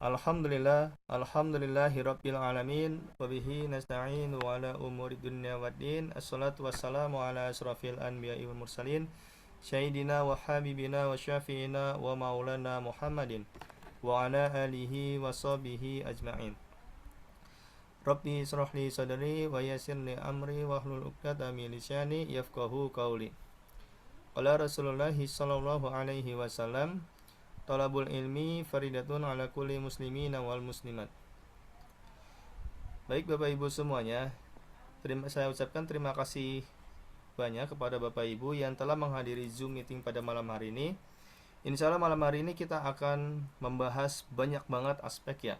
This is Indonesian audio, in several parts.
Alhamdulillahirabbil alamin wa bihi nasta'inu ala umuri dunya waddin. Assalatu wassalamu ala asrafil anbiya'i wal mursalin sayyidina wa habibina wa syafi'ina wa maulana Muhammadin wa ala alihi wa sahbihi ajma'in. Rabbi israh li sadri wa yassir li amri wa hlul 'uqdatam min lisani yafqahu qawli. Qala Rasulullah sallallahu alaihi wasallam, Talabul ilmi faridatun ala kulli muslimina wal muslimat. Baik Bapak Ibu semuanya, saya ucapkan terima kasih banyak kepada Bapak Ibu yang telah menghadiri Zoom meeting pada malam hari ini. Insya Allah malam hari ini kita akan membahas banyak banget aspek ya,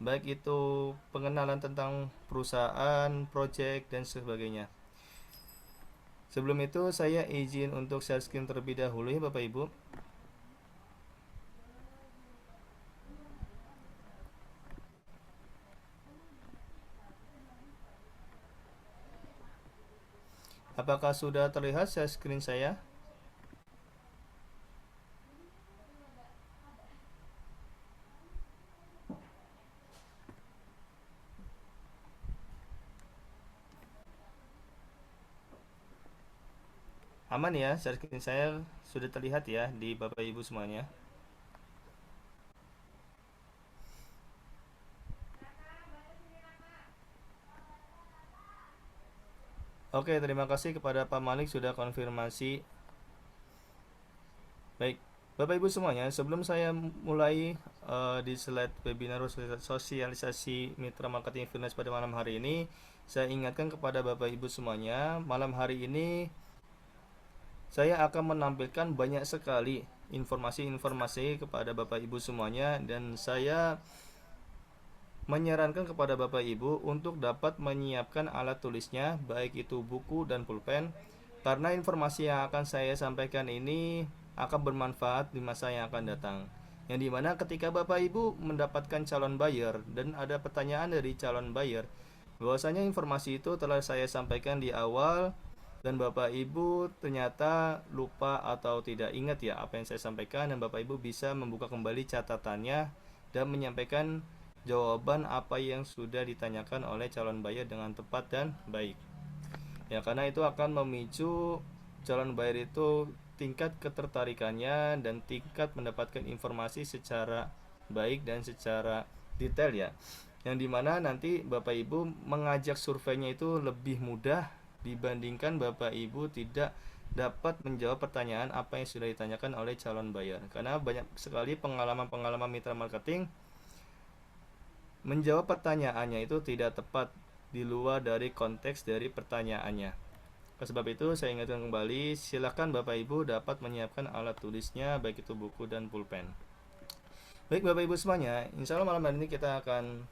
baik itu pengenalan tentang perusahaan, project, dan sebagainya. Sebelum itu saya izin untuk share screen terlebih dahulu ya Bapak Ibu. Apakah sudah terlihat share screen saya? Aman ya, share screen saya sudah terlihat ya di Bapak Ibu semuanya. Oke, terima kasih kepada Pak Malik sudah konfirmasi. Baik, Bapak Ibu semuanya, sebelum saya mulai di slide webinar sosialisasi mitra marketing freelance pada malam hari ini, saya ingatkan kepada Bapak Ibu semuanya, malam hari ini saya akan menampilkan banyak sekali informasi-informasi kepada Bapak Ibu semuanya, dan saya menyarankan kepada Bapak Ibu untuk dapat menyiapkan alat tulisnya, baik itu buku dan pulpen, karena informasi yang akan saya sampaikan ini akan bermanfaat di masa yang akan datang. Yang dimana ketika Bapak Ibu mendapatkan calon buyer dan ada pertanyaan dari calon buyer, bahwasanya informasi itu telah saya sampaikan di awal dan Bapak Ibu ternyata lupa atau tidak ingat ya apa yang saya sampaikan, dan Bapak Ibu bisa membuka kembali catatannya dan menyampaikan jawaban apa yang sudah ditanyakan oleh calon buyer dengan tepat dan baik. Ya, karena itu akan memicu calon buyer itu tingkat ketertarikannya dan tingkat mendapatkan informasi secara baik dan secara detail ya. Yang dimana nanti Bapak Ibu mengajak surveinya itu lebih mudah dibandingkan Bapak Ibu tidak dapat menjawab pertanyaan apa yang sudah ditanyakan oleh calon buyer. Karena banyak sekali pengalaman-pengalaman mitra marketing menjawab pertanyaannya itu tidak tepat, di luar dari konteks dari pertanyaannya. Oleh sebab itu saya ingatkan kembali, silakan Bapak Ibu dapat menyiapkan alat tulisnya, baik itu buku dan pulpen. Baik Bapak Ibu semuanya, insya Allah malam hari ini kita akan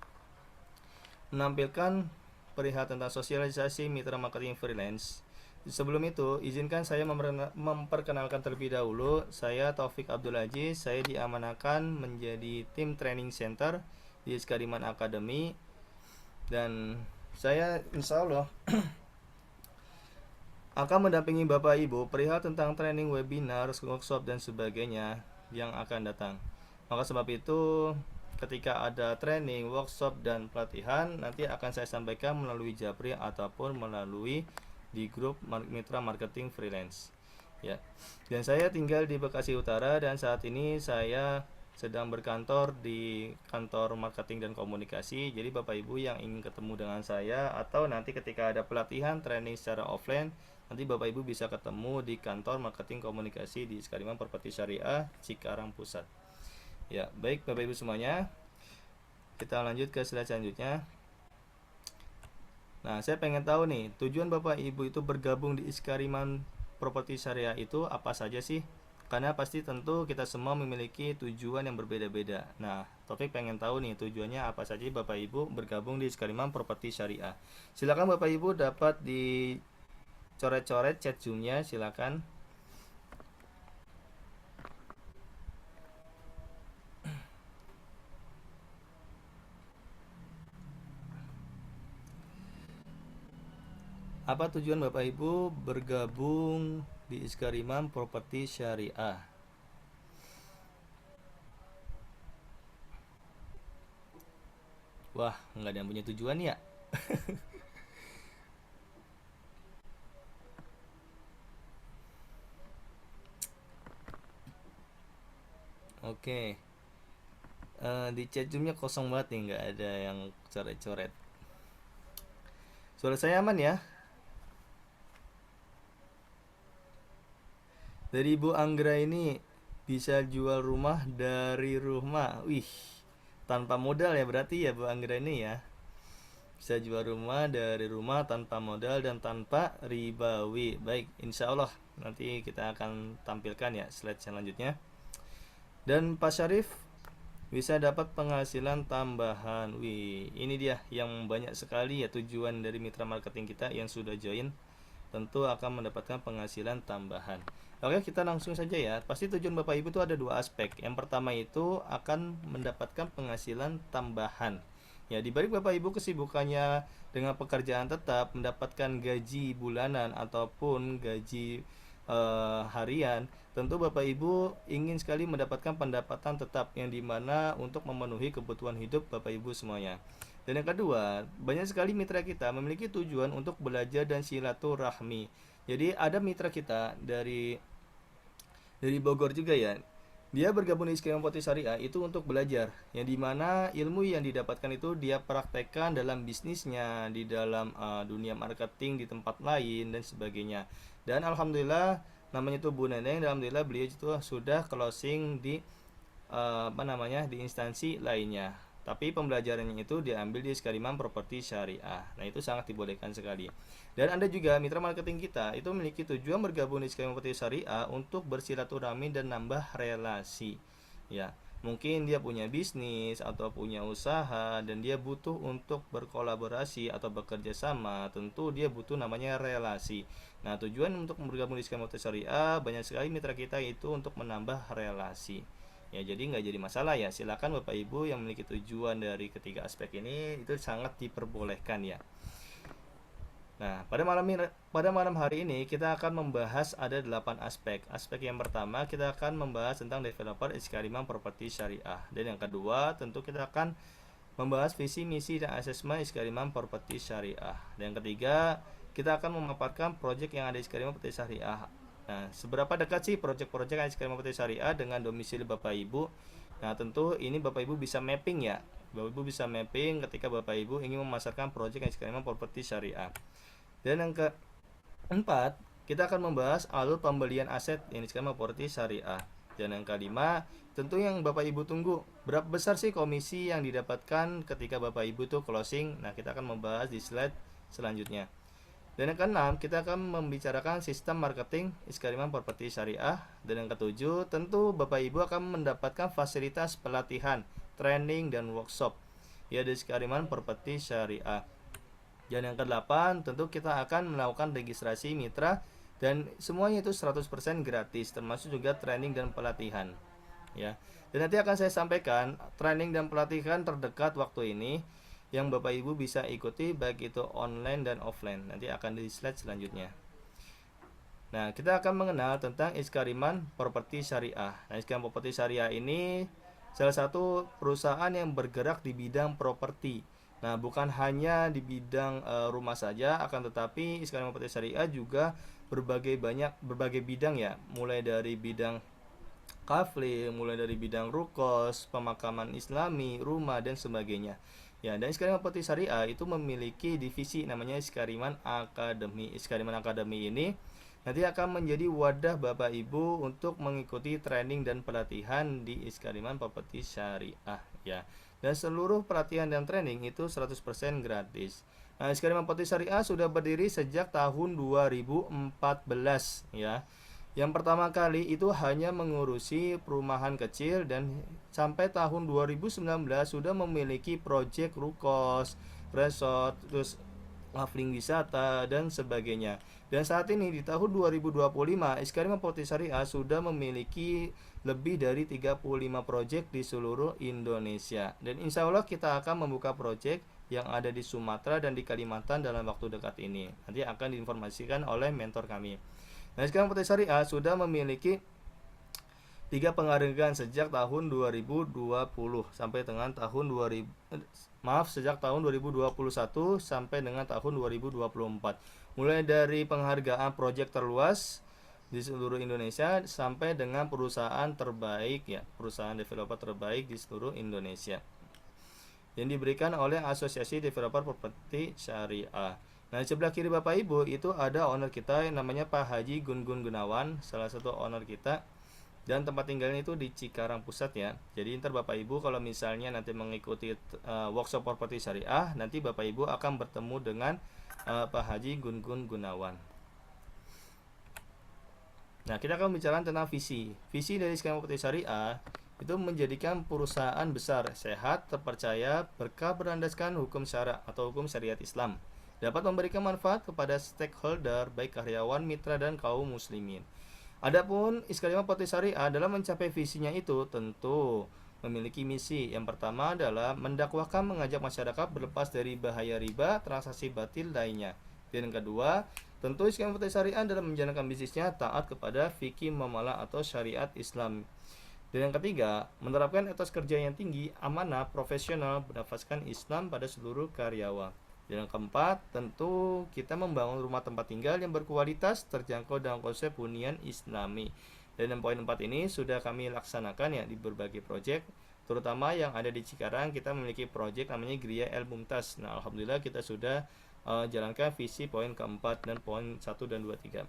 menampilkan perihal tentang sosialisasi mitra marketing freelance. Sebelum itu, izinkan saya memperkenalkan terlebih dahulu. Saya Taufik Abdul Aziz, saya diamanahkan menjadi tim training center di Skariman Academy, dan saya insya Allah akan mendampingi Bapak Ibu perihal tentang training, webinar, workshop, dan sebagainya yang akan datang. Maka sebab itu ketika ada training, workshop, dan pelatihan nanti akan saya sampaikan melalui Japri ataupun melalui di grup mitra marketing freelance ya. Dan saya tinggal di Bekasi Utara dan saat ini saya sedang berkantor di kantor marketing dan komunikasi. Jadi Bapak Ibu yang ingin ketemu dengan saya atau nanti ketika ada pelatihan training secara offline, nanti Bapak Ibu bisa ketemu di kantor marketing komunikasi di Skariman Properti Syariah Cikarang Pusat. Ya, baik Bapak Ibu semuanya, kita lanjut ke slide selanjutnya. Nah, saya pengen tahu nih, tujuan Bapak Ibu itu bergabung di Skariman Properti Syariah itu apa saja sih? Karena pasti tentu kita semua memiliki tujuan yang berbeda-beda. Nah, Taufik pengen tahu nih tujuannya apa saja Bapak Ibu bergabung di Skariman Properti Syariah. Silakan Bapak Ibu dapat dicoret-coret chat Zoom-nya, silakan. Apa tujuan Bapak Ibu bergabung di Skariman Properti Syariah? Wah, nggak ada yang punya tujuan ya. Oke. Di chat zoomnya kosong banget nih, nggak ada yang coret-coret. Suara saya aman ya? Dari Ibu Anggra ini bisa jual rumah dari rumah. Wih, tanpa modal ya berarti ya Bu Anggra ini ya. Bisa jual rumah dari rumah tanpa modal dan tanpa ribawi. Baik, insya Allah nanti kita akan tampilkan ya slide selanjutnya. Dan Pak Syarif bisa dapat penghasilan tambahan. Wih, ini dia yang banyak sekali ya tujuan dari mitra marketing kita yang sudah join. Tentu akan mendapatkan penghasilan tambahan. Oke, kita langsung saja ya. Pasti tujuan Bapak Ibu itu ada dua aspek. Yang pertama itu akan mendapatkan penghasilan tambahan. Ya, di balik Bapak Ibu kesibukannya dengan pekerjaan tetap, mendapatkan gaji bulanan ataupun gaji harian, tentu Bapak Ibu ingin sekali mendapatkan pendapatan tetap yang dimana untuk memenuhi kebutuhan hidup Bapak Ibu semuanya. Dan yang kedua, banyak sekali mitra kita memiliki tujuan untuk belajar dan silaturahmi. Jadi ada mitra kita dari Bogor juga ya. Dia bergabung di Skema Poti Syariah itu untuk belajar, yang dimana ilmu yang didapatkan itu dia praktekkan dalam bisnisnya, di dalam dunia marketing di tempat lain dan sebagainya. Dan alhamdulillah namanya itu Bu Neneng, alhamdulillah beliau itu sudah closing di di instansi lainnya. Tapi pembelajarannya itu diambil di Skaliman Properti Syariah. Nah, itu sangat dibolehkan sekali. Dan Anda juga mitra marketing kita itu memiliki tujuan bergabung di Skaliman Properti Syariah untuk bersilaturahmi dan nambah relasi. Ya, mungkin dia punya bisnis atau punya usaha dan dia butuh untuk berkolaborasi atau bekerja sama. Tentu dia butuh namanya relasi. Nah, tujuan untuk bergabung di Skaliman Properti Syariah banyak sekali mitra kita itu untuk menambah relasi. Ya, jadi nggak jadi masalah ya. Silakan Bapak Ibu yang memiliki tujuan dari ketiga aspek ini itu sangat diperbolehkan ya. Nah, pada malam hari ini kita akan membahas ada 8 aspek. Aspek yang pertama kita akan membahas tentang developer Iskariman Properti Syariah. Dan yang kedua tentu kita akan membahas visi misi dan asesmen Iskariman Properti Syariah. Dan yang ketiga kita akan memaparkan proyek yang ada di Iskariman Properti Syariah. Nah, seberapa dekat sih proyek-proyek Iskariman Properti Syariah dengan domisili Bapak Ibu? Nah, tentu ini Bapak Ibu bisa mapping ya. Bapak Ibu bisa mapping ketika Bapak Ibu ingin memasarkan proyek Iskariman Properti Syariah. Dan yang keempat, kita akan membahas alur pembelian aset yang Iskariman Properti Syariah. Dan yang kelima, tentu yang Bapak Ibu tunggu, berapa besar sih komisi yang didapatkan ketika Bapak Ibu tuh closing? Nah, kita akan membahas di slide selanjutnya. Dan yang keenam, kita akan membicarakan sistem marketing Iskariman Properti Syariah. Dan yang ketujuh, tentu Bapak Ibu akan mendapatkan fasilitas pelatihan, training, dan workshop ya di Iskariman Properti Syariah. Dan yang kedelapan, tentu kita akan melakukan registrasi mitra dan semuanya itu 100% gratis, termasuk juga training dan pelatihan ya. Dan nanti akan saya sampaikan training dan pelatihan terdekat waktu ini yang Bapak Ibu bisa ikuti baik itu online dan offline. Nanti akan di slide selanjutnya. Nah, kita akan mengenal tentang Iskariman Properti Syariah. Nah, Iskariman Properti Syariah ini salah satu perusahaan yang bergerak di bidang properti. Nah, bukan hanya di bidang rumah saja, akan tetapi Iskariman Properti Syariah juga berbagai bidang ya, mulai dari bidang kafle, mulai dari bidang rukos, pemakaman islami, rumah dan sebagainya. Ya, dan Iskariman Properti Syariah itu memiliki divisi namanya Iskariman Academy. Iskariman Academy ini nanti akan menjadi wadah Bapak Ibu untuk mengikuti training dan pelatihan di Iskariman Properti Syariah ya. Dan seluruh pelatihan dan training itu 100% gratis. Nah, Iskariman Properti Syariah sudah berdiri sejak tahun 2014 ya. Yang pertama kali itu hanya mengurusi perumahan kecil dan sampai tahun 2019 sudah memiliki proyek rukos, resort, terus traveling wisata dan sebagainya. Dan saat ini di tahun 2025 Iskariman Properti Syariah sudah memiliki lebih dari 35 proyek di seluruh Indonesia. Dan insya Allah kita akan membuka proyek yang ada di Sumatera dan di Kalimantan dalam waktu dekat ini. Nanti akan diinformasikan oleh mentor kami. Nah, Iskariman Properti Syariah sudah memiliki 3 penghargaan sejak tahun 2020 sampai dengan tahun 2000 sejak tahun 2021 sampai dengan tahun 2024. Mulai dari penghargaan proyek terluas di seluruh Indonesia sampai dengan perusahaan terbaik ya, perusahaan developer terbaik di seluruh Indonesia yang diberikan oleh Asosiasi Developer Properti Syariah. Nah, di sebelah kiri Bapak Ibu itu ada owner kita yang namanya Pak Haji Gun-Gun Gunawan, salah satu owner kita. Dan tempat tinggalnya itu di Cikarang Pusat ya. Jadi ntar Bapak Ibu kalau misalnya nanti mengikuti workshop properti syariah, nanti Bapak Ibu akan bertemu dengan Pak Haji Gun-Gun Gunawan. Nah, kita akan bicara tentang visi. Visi dari skema properti syariah itu menjadikan perusahaan besar, sehat, terpercaya, berkah berlandaskan hukum syara atau hukum syariat Islam, dapat memberikan manfaat kepada stakeholder, baik karyawan, mitra, dan kaum muslimin. Adapun skema properti syariah dalam mencapai visinya itu tentu memiliki misi. Yang pertama adalah mendakwahkan, mengajak masyarakat berlepas dari bahaya riba, transaksi batil lainnya. Dan yang kedua, tentu skema properti syariah dalam menjalankan bisnisnya taat kepada fikih muamalah atau syariat Islam. Dan yang ketiga, menerapkan etos kerja yang tinggi, amanah, profesional, bernafaskan Islam pada seluruh karyawan. Dan yang keempat, tentu kita membangun rumah tempat tinggal yang berkualitas, terjangkau dalam konsep hunian Islami. Dan yang poin 4 ini sudah kami laksanakan ya di berbagai proyek, terutama yang ada di Cikarang. Kita memiliki proyek namanya Gria El Mumtaz. Nah, alhamdulillah kita sudah jalankan visi poin keempat dan poin 1 dan 2, 3.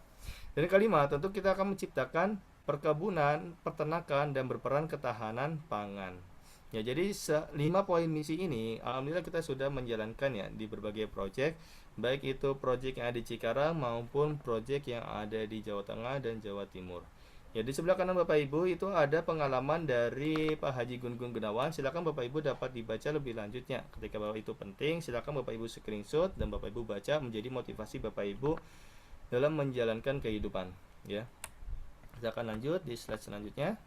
Dan yang kelima, tentu kita akan menciptakan perkebunan, peternakan, dan berperan ketahanan pangan. Ya, jadi 5 poin misi ini alhamdulillah kita sudah menjalankan ya di berbagai proyek, baik itu proyek yang ada di Cikarang maupun proyek yang ada di Jawa Tengah dan Jawa Timur. Ya, di sebelah kanan Bapak Ibu itu ada pengalaman dari Pak Haji Gun-Gun Gunawan. Silakan Bapak Ibu dapat dibaca lebih lanjutnya. Ketika Bapak itu penting, silakan Bapak Ibu screenshot dan Bapak Ibu baca menjadi motivasi Bapak Ibu dalam menjalankan kehidupan, ya. Kita akan lanjut di slide selanjutnya.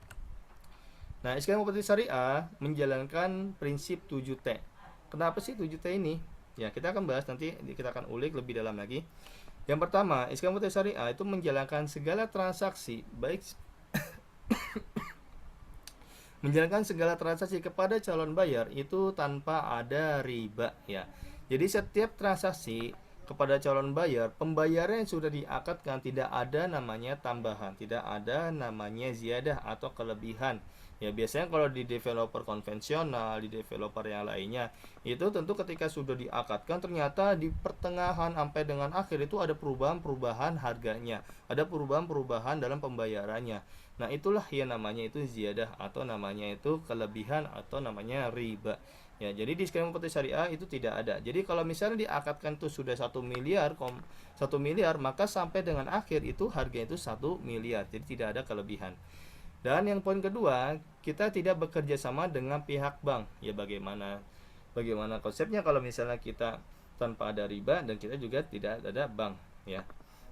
Nah, skema properti syariah menjalankan prinsip 7T. Kenapa sih 7T ini? Ya, kita akan bahas nanti, kita akan ulik lebih dalam lagi. Yang pertama, skema properti syariah itu menjalankan segala transaksi, baik menjalankan segala transaksi kepada calon bayar itu tanpa ada riba ya. Jadi setiap transaksi kepada calon bayar, pembayaran yang sudah diakadkan tidak ada namanya tambahan, tidak ada namanya ziyadah atau kelebihan. Ya, biasanya kalau di developer konvensional, di developer yang lainnya, itu tentu ketika sudah diakadkan ternyata di pertengahan sampai dengan akhir itu ada perubahan-perubahan harganya, ada perubahan-perubahan dalam pembayarannya. Nah, itulah yang namanya itu ziyadah atau namanya itu kelebihan atau namanya riba. Ya, jadi di skema properti syariah itu tidak ada. Jadi kalau misalnya diakadkan itu sudah 1 miliar, 1 miliar, maka sampai dengan akhir itu harga itu 1 miliar. Jadi tidak ada kelebihan. Dan yang poin kedua, kita tidak bekerja sama dengan pihak bank. Ya, bagaimana konsepnya kalau misalnya kita tanpa ada riba dan kita juga tidak ada bank, ya.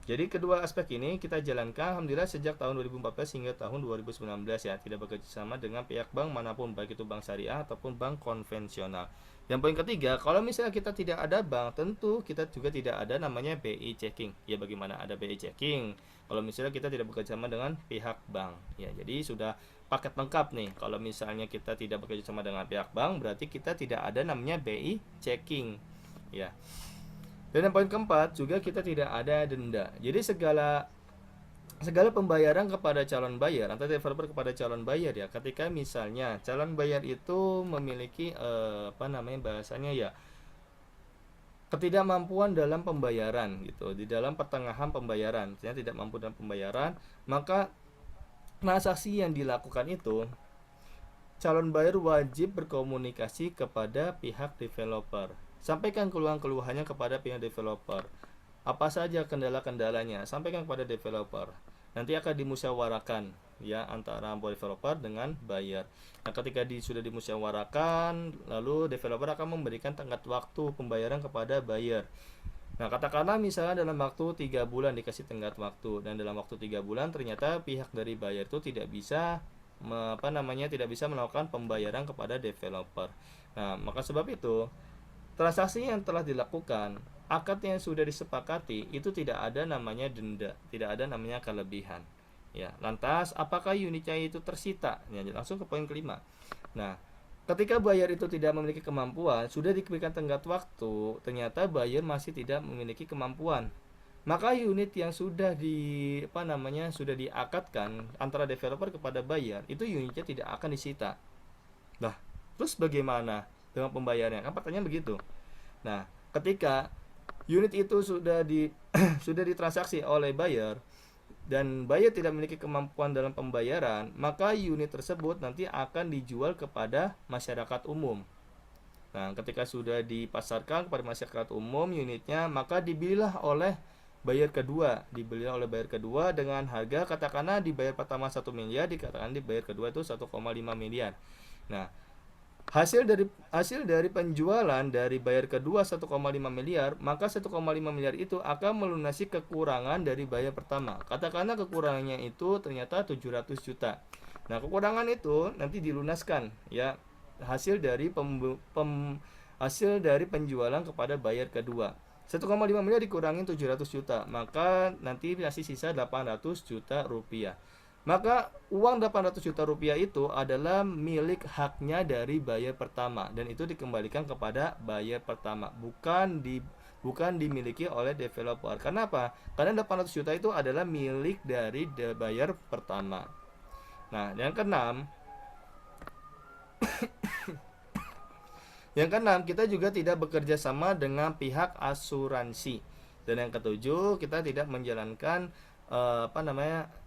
Jadi kedua aspek ini kita jalankan alhamdulillah sejak tahun 2014 hingga tahun 2019 ya, tidak bekerja sama dengan pihak bank manapun, baik itu bank syariah ataupun bank konvensional. Yang poin ketiga, kalau misalnya kita tidak ada bank, tentu kita juga tidak ada namanya BI checking. Ya, bagaimana ada BI checking kalau misalnya kita tidak bekerja sama dengan pihak bank. Ya, jadi sudah paket lengkap nih. Kalau misalnya kita tidak bekerja sama dengan pihak bank, berarti kita tidak ada namanya BI checking. Ya. Dan yang poin keempat juga kita tidak ada denda. Jadi segala pembayaran kepada calon bayar atau developer kepada calon bayar ya. Ketika misalnya calon bayar itu memiliki bahasanya ya, ketidakmampuan dalam pembayaran gitu, di dalam pertengahan pembayaran, ternyata tidak mampu dalam pembayaran, maka transaksi yang dilakukan itu calon bayar wajib berkomunikasi kepada pihak developer. Sampaikan keluhan-keluhannya kepada pihak developer. Apa saja kendala-kendalanya, sampaikan kepada developer. Nanti akan dimusyawarahkan ya antara developer dengan buyer. Nah, ketika sudah dimusyawarahkan, lalu developer akan memberikan tenggat waktu pembayaran kepada buyer. Nah, katakanlah misalnya dalam waktu 3 bulan dikasih tenggat waktu, dan dalam waktu 3 bulan ternyata pihak dari buyer itu tidak bisa tidak bisa melakukan pembayaran kepada developer. Nah, maka sebab itu transaksi yang telah dilakukan, akad yang sudah disepakati itu tidak ada namanya denda, tidak ada namanya kelebihan. Ya, lantas apakah unitnya itu tersita? Ya, langsung ke poin kelima. Nah, ketika buyer itu tidak memiliki kemampuan, sudah diberikan tenggat waktu, ternyata buyer masih tidak memiliki kemampuan. Maka unit yang sudah sudah diakadkan antara developer kepada buyer, itu unitnya tidak akan disita. Nah, terus bagaimana dengan pembayarannya? Kan pertanyaan begitu. Nah, ketika unit itu sudah sudah ditransaksi oleh buyer dan buyer tidak memiliki kemampuan dalam pembayaran, maka unit tersebut nanti akan dijual kepada masyarakat umum. Nah, ketika sudah dipasarkan kepada masyarakat umum unitnya, maka dibelilah oleh buyer kedua dengan harga, katakanlah dibayar pertama 1 miliar, dikatakan dibayar kedua itu 1,5 miliar. Nah, hasil dari penjualan dari bayar kedua 1,5 miliar, maka 1,5 miliar itu akan melunasi kekurangan dari bayar pertama. Katakanlah kekurangannya itu ternyata 700 juta. Nah, kekurangan itu nanti dilunaskan ya, hasil dari hasil dari penjualan kepada bayar kedua. 1,5 miliar dikurangi 700 juta, maka nanti masih sisa 800 juta rupiah. Maka uang 800 juta rupiah itu adalah milik haknya dari buyer pertama, dan itu dikembalikan kepada buyer pertama, bukan dimiliki oleh developer. Karena apa? Karena 800 juta itu adalah milik dari buyer pertama. Nah, yang keenam, kita juga tidak bekerja sama dengan pihak asuransi. Dan yang ketujuh, kita tidak menjalankan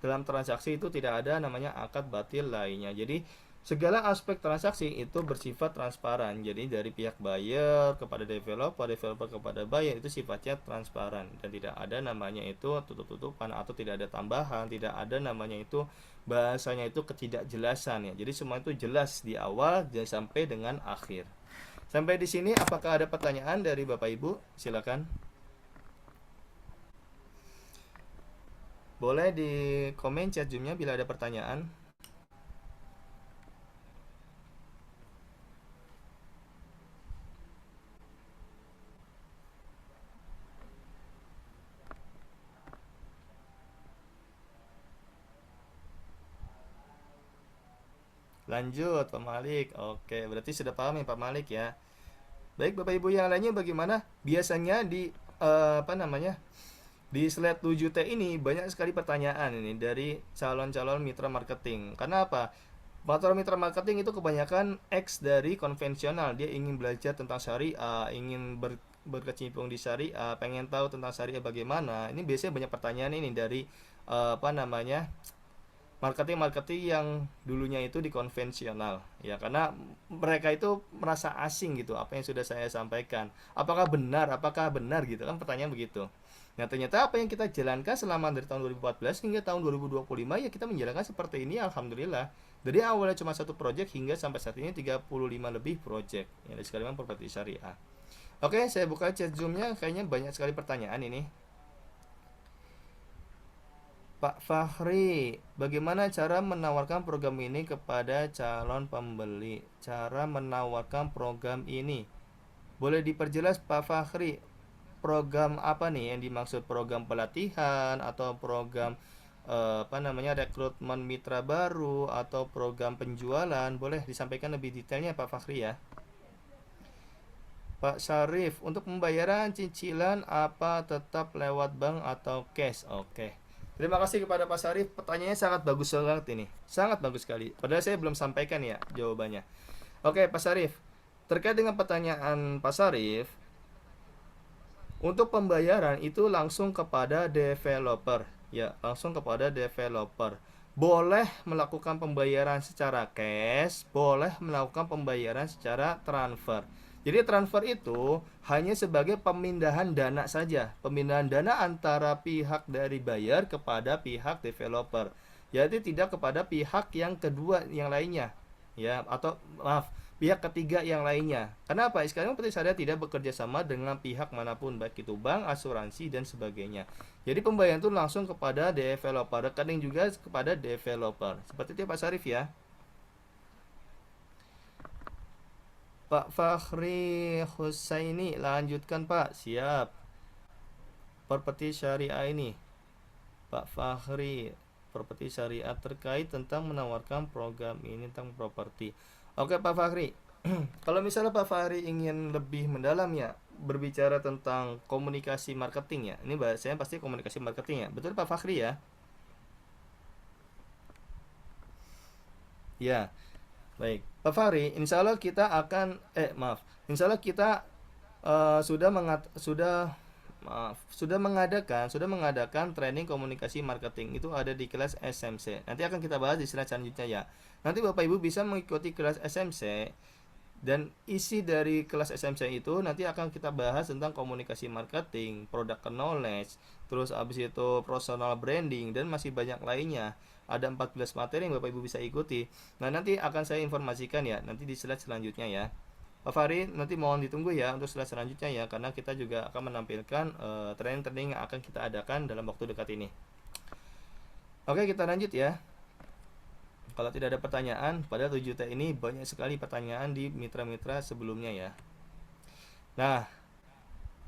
dalam transaksi itu tidak ada namanya akad batil lainnya. Jadi segala aspek transaksi itu bersifat transparan. Jadi dari pihak buyer kepada developer, developer kepada buyer itu sifatnya transparan dan tidak ada namanya itu tutup-tutupan atau tidak ada tambahan, tidak ada namanya itu bahasanya itu ketidakjelasan ya. Jadi semua itu jelas di awal dan sampai dengan akhir. Sampai di sini apakah ada pertanyaan dari Bapak Ibu? Silakan. Boleh di komen chat Zoom-nya bila ada pertanyaan. Lanjut Pak Malik. Oke, berarti sudah paham ya Pak Malik ya. Baik Bapak Ibu yang lainnya bagaimana? Biasanya di slide 7T ini banyak sekali pertanyaan ini dari calon-calon mitra marketing. Karena apa? Para mitra marketing itu kebanyakan X dari konvensional. Dia ingin belajar tentang syariah, ingin berkecimpung di syariah, pengen tahu tentang syariah bagaimana. Ini biasanya banyak pertanyaan ini dari marketing-marketing yang dulunya itu di konvensional ya, karena mereka itu merasa asing gitu apa yang sudah saya sampaikan, apakah benar gitu kan, pertanyaan begitu. Nah, ternyata apa yang kita jalankan selama dari tahun 2014 hingga tahun 2025 ya, kita menjalankan seperti ini alhamdulillah. Dari awalnya cuma satu project hingga sampai saat ini 35 lebih project yang dari sekalian properti syariah. Oke, saya buka chat Zoom-nya, kayaknya banyak sekali pertanyaan ini. Pak Fahri, bagaimana cara menawarkan program ini kepada calon pembeli? Cara menawarkan program ini. Boleh diperjelas Pak Fahri, program apa nih yang dimaksud? Program pelatihan atau program rekrutmen mitra baru atau program penjualan? Boleh disampaikan lebih detailnya Pak Fahri ya. Pak Syarif, untuk pembayaran cicilan apa tetap lewat bank atau cash? Oke. Terima kasih kepada Pak Syarif. Pertanyaannya sangat bagus banget ini. Sangat bagus sekali. Padahal saya belum sampaikan ya jawabannya. Oke, Pak Syarif. Terkait dengan pertanyaan Pak Syarif, untuk pembayaran itu langsung kepada developer. Ya, langsung kepada developer. Boleh melakukan pembayaran secara cash, boleh melakukan pembayaran secara transfer. Jadi transfer itu hanya sebagai pemindahan dana saja, pemindahan dana antara pihak dari buyer kepada pihak developer. Jadi tidak kepada pihak yang kedua yang lainnya, ya, atau maaf, pihak ketiga yang lainnya. Kenapa? Sekarang seperti saya tidak bekerja sama dengan pihak manapun, baik itu bank, asuransi dan sebagainya. Jadi pembayaran itu langsung kepada developer, rekening juga kepada developer. Seperti itu Pak Syarif ya. Pak Fahri Husaini, lanjutkan Pak. Siap. Properti syariah ini Pak Fahri. properti syariah terkait tentang menawarkan program ini tentang properti. Oke Pak Fahri, kalau misalnya Pak Fahri ingin lebih mendalam ya berbicara tentang komunikasi marketing ya, ini bahasanya pasti komunikasi marketing ya, betul Pak Fahri ya? Ya, baik. Pak Fahri, insya Allah kita akan, insya Allah kita sudah mengadakan training komunikasi marketing itu ada di kelas SMC. Nanti akan kita bahas di slide selanjutnya ya. Nanti Bapak Ibu bisa mengikuti kelas SMC dan isi dari kelas SMC itu nanti akan kita bahas tentang komunikasi marketing, product knowledge, terus abis itu personal branding dan masih banyak lainnya. Ada 14 materi yang Bapak Ibu bisa ikuti. Nah, nanti akan saya informasikan ya nanti di slide selanjutnya ya. Pak Fahri, nanti mohon ditunggu ya untuk slide selanjutnya ya, karena kita juga akan menampilkan training-training yang akan kita adakan dalam waktu dekat ini. Oke, kita lanjut ya. Kalau tidak ada pertanyaan, pada 7T ini banyak sekali pertanyaan di mitra-mitra sebelumnya ya. Nah,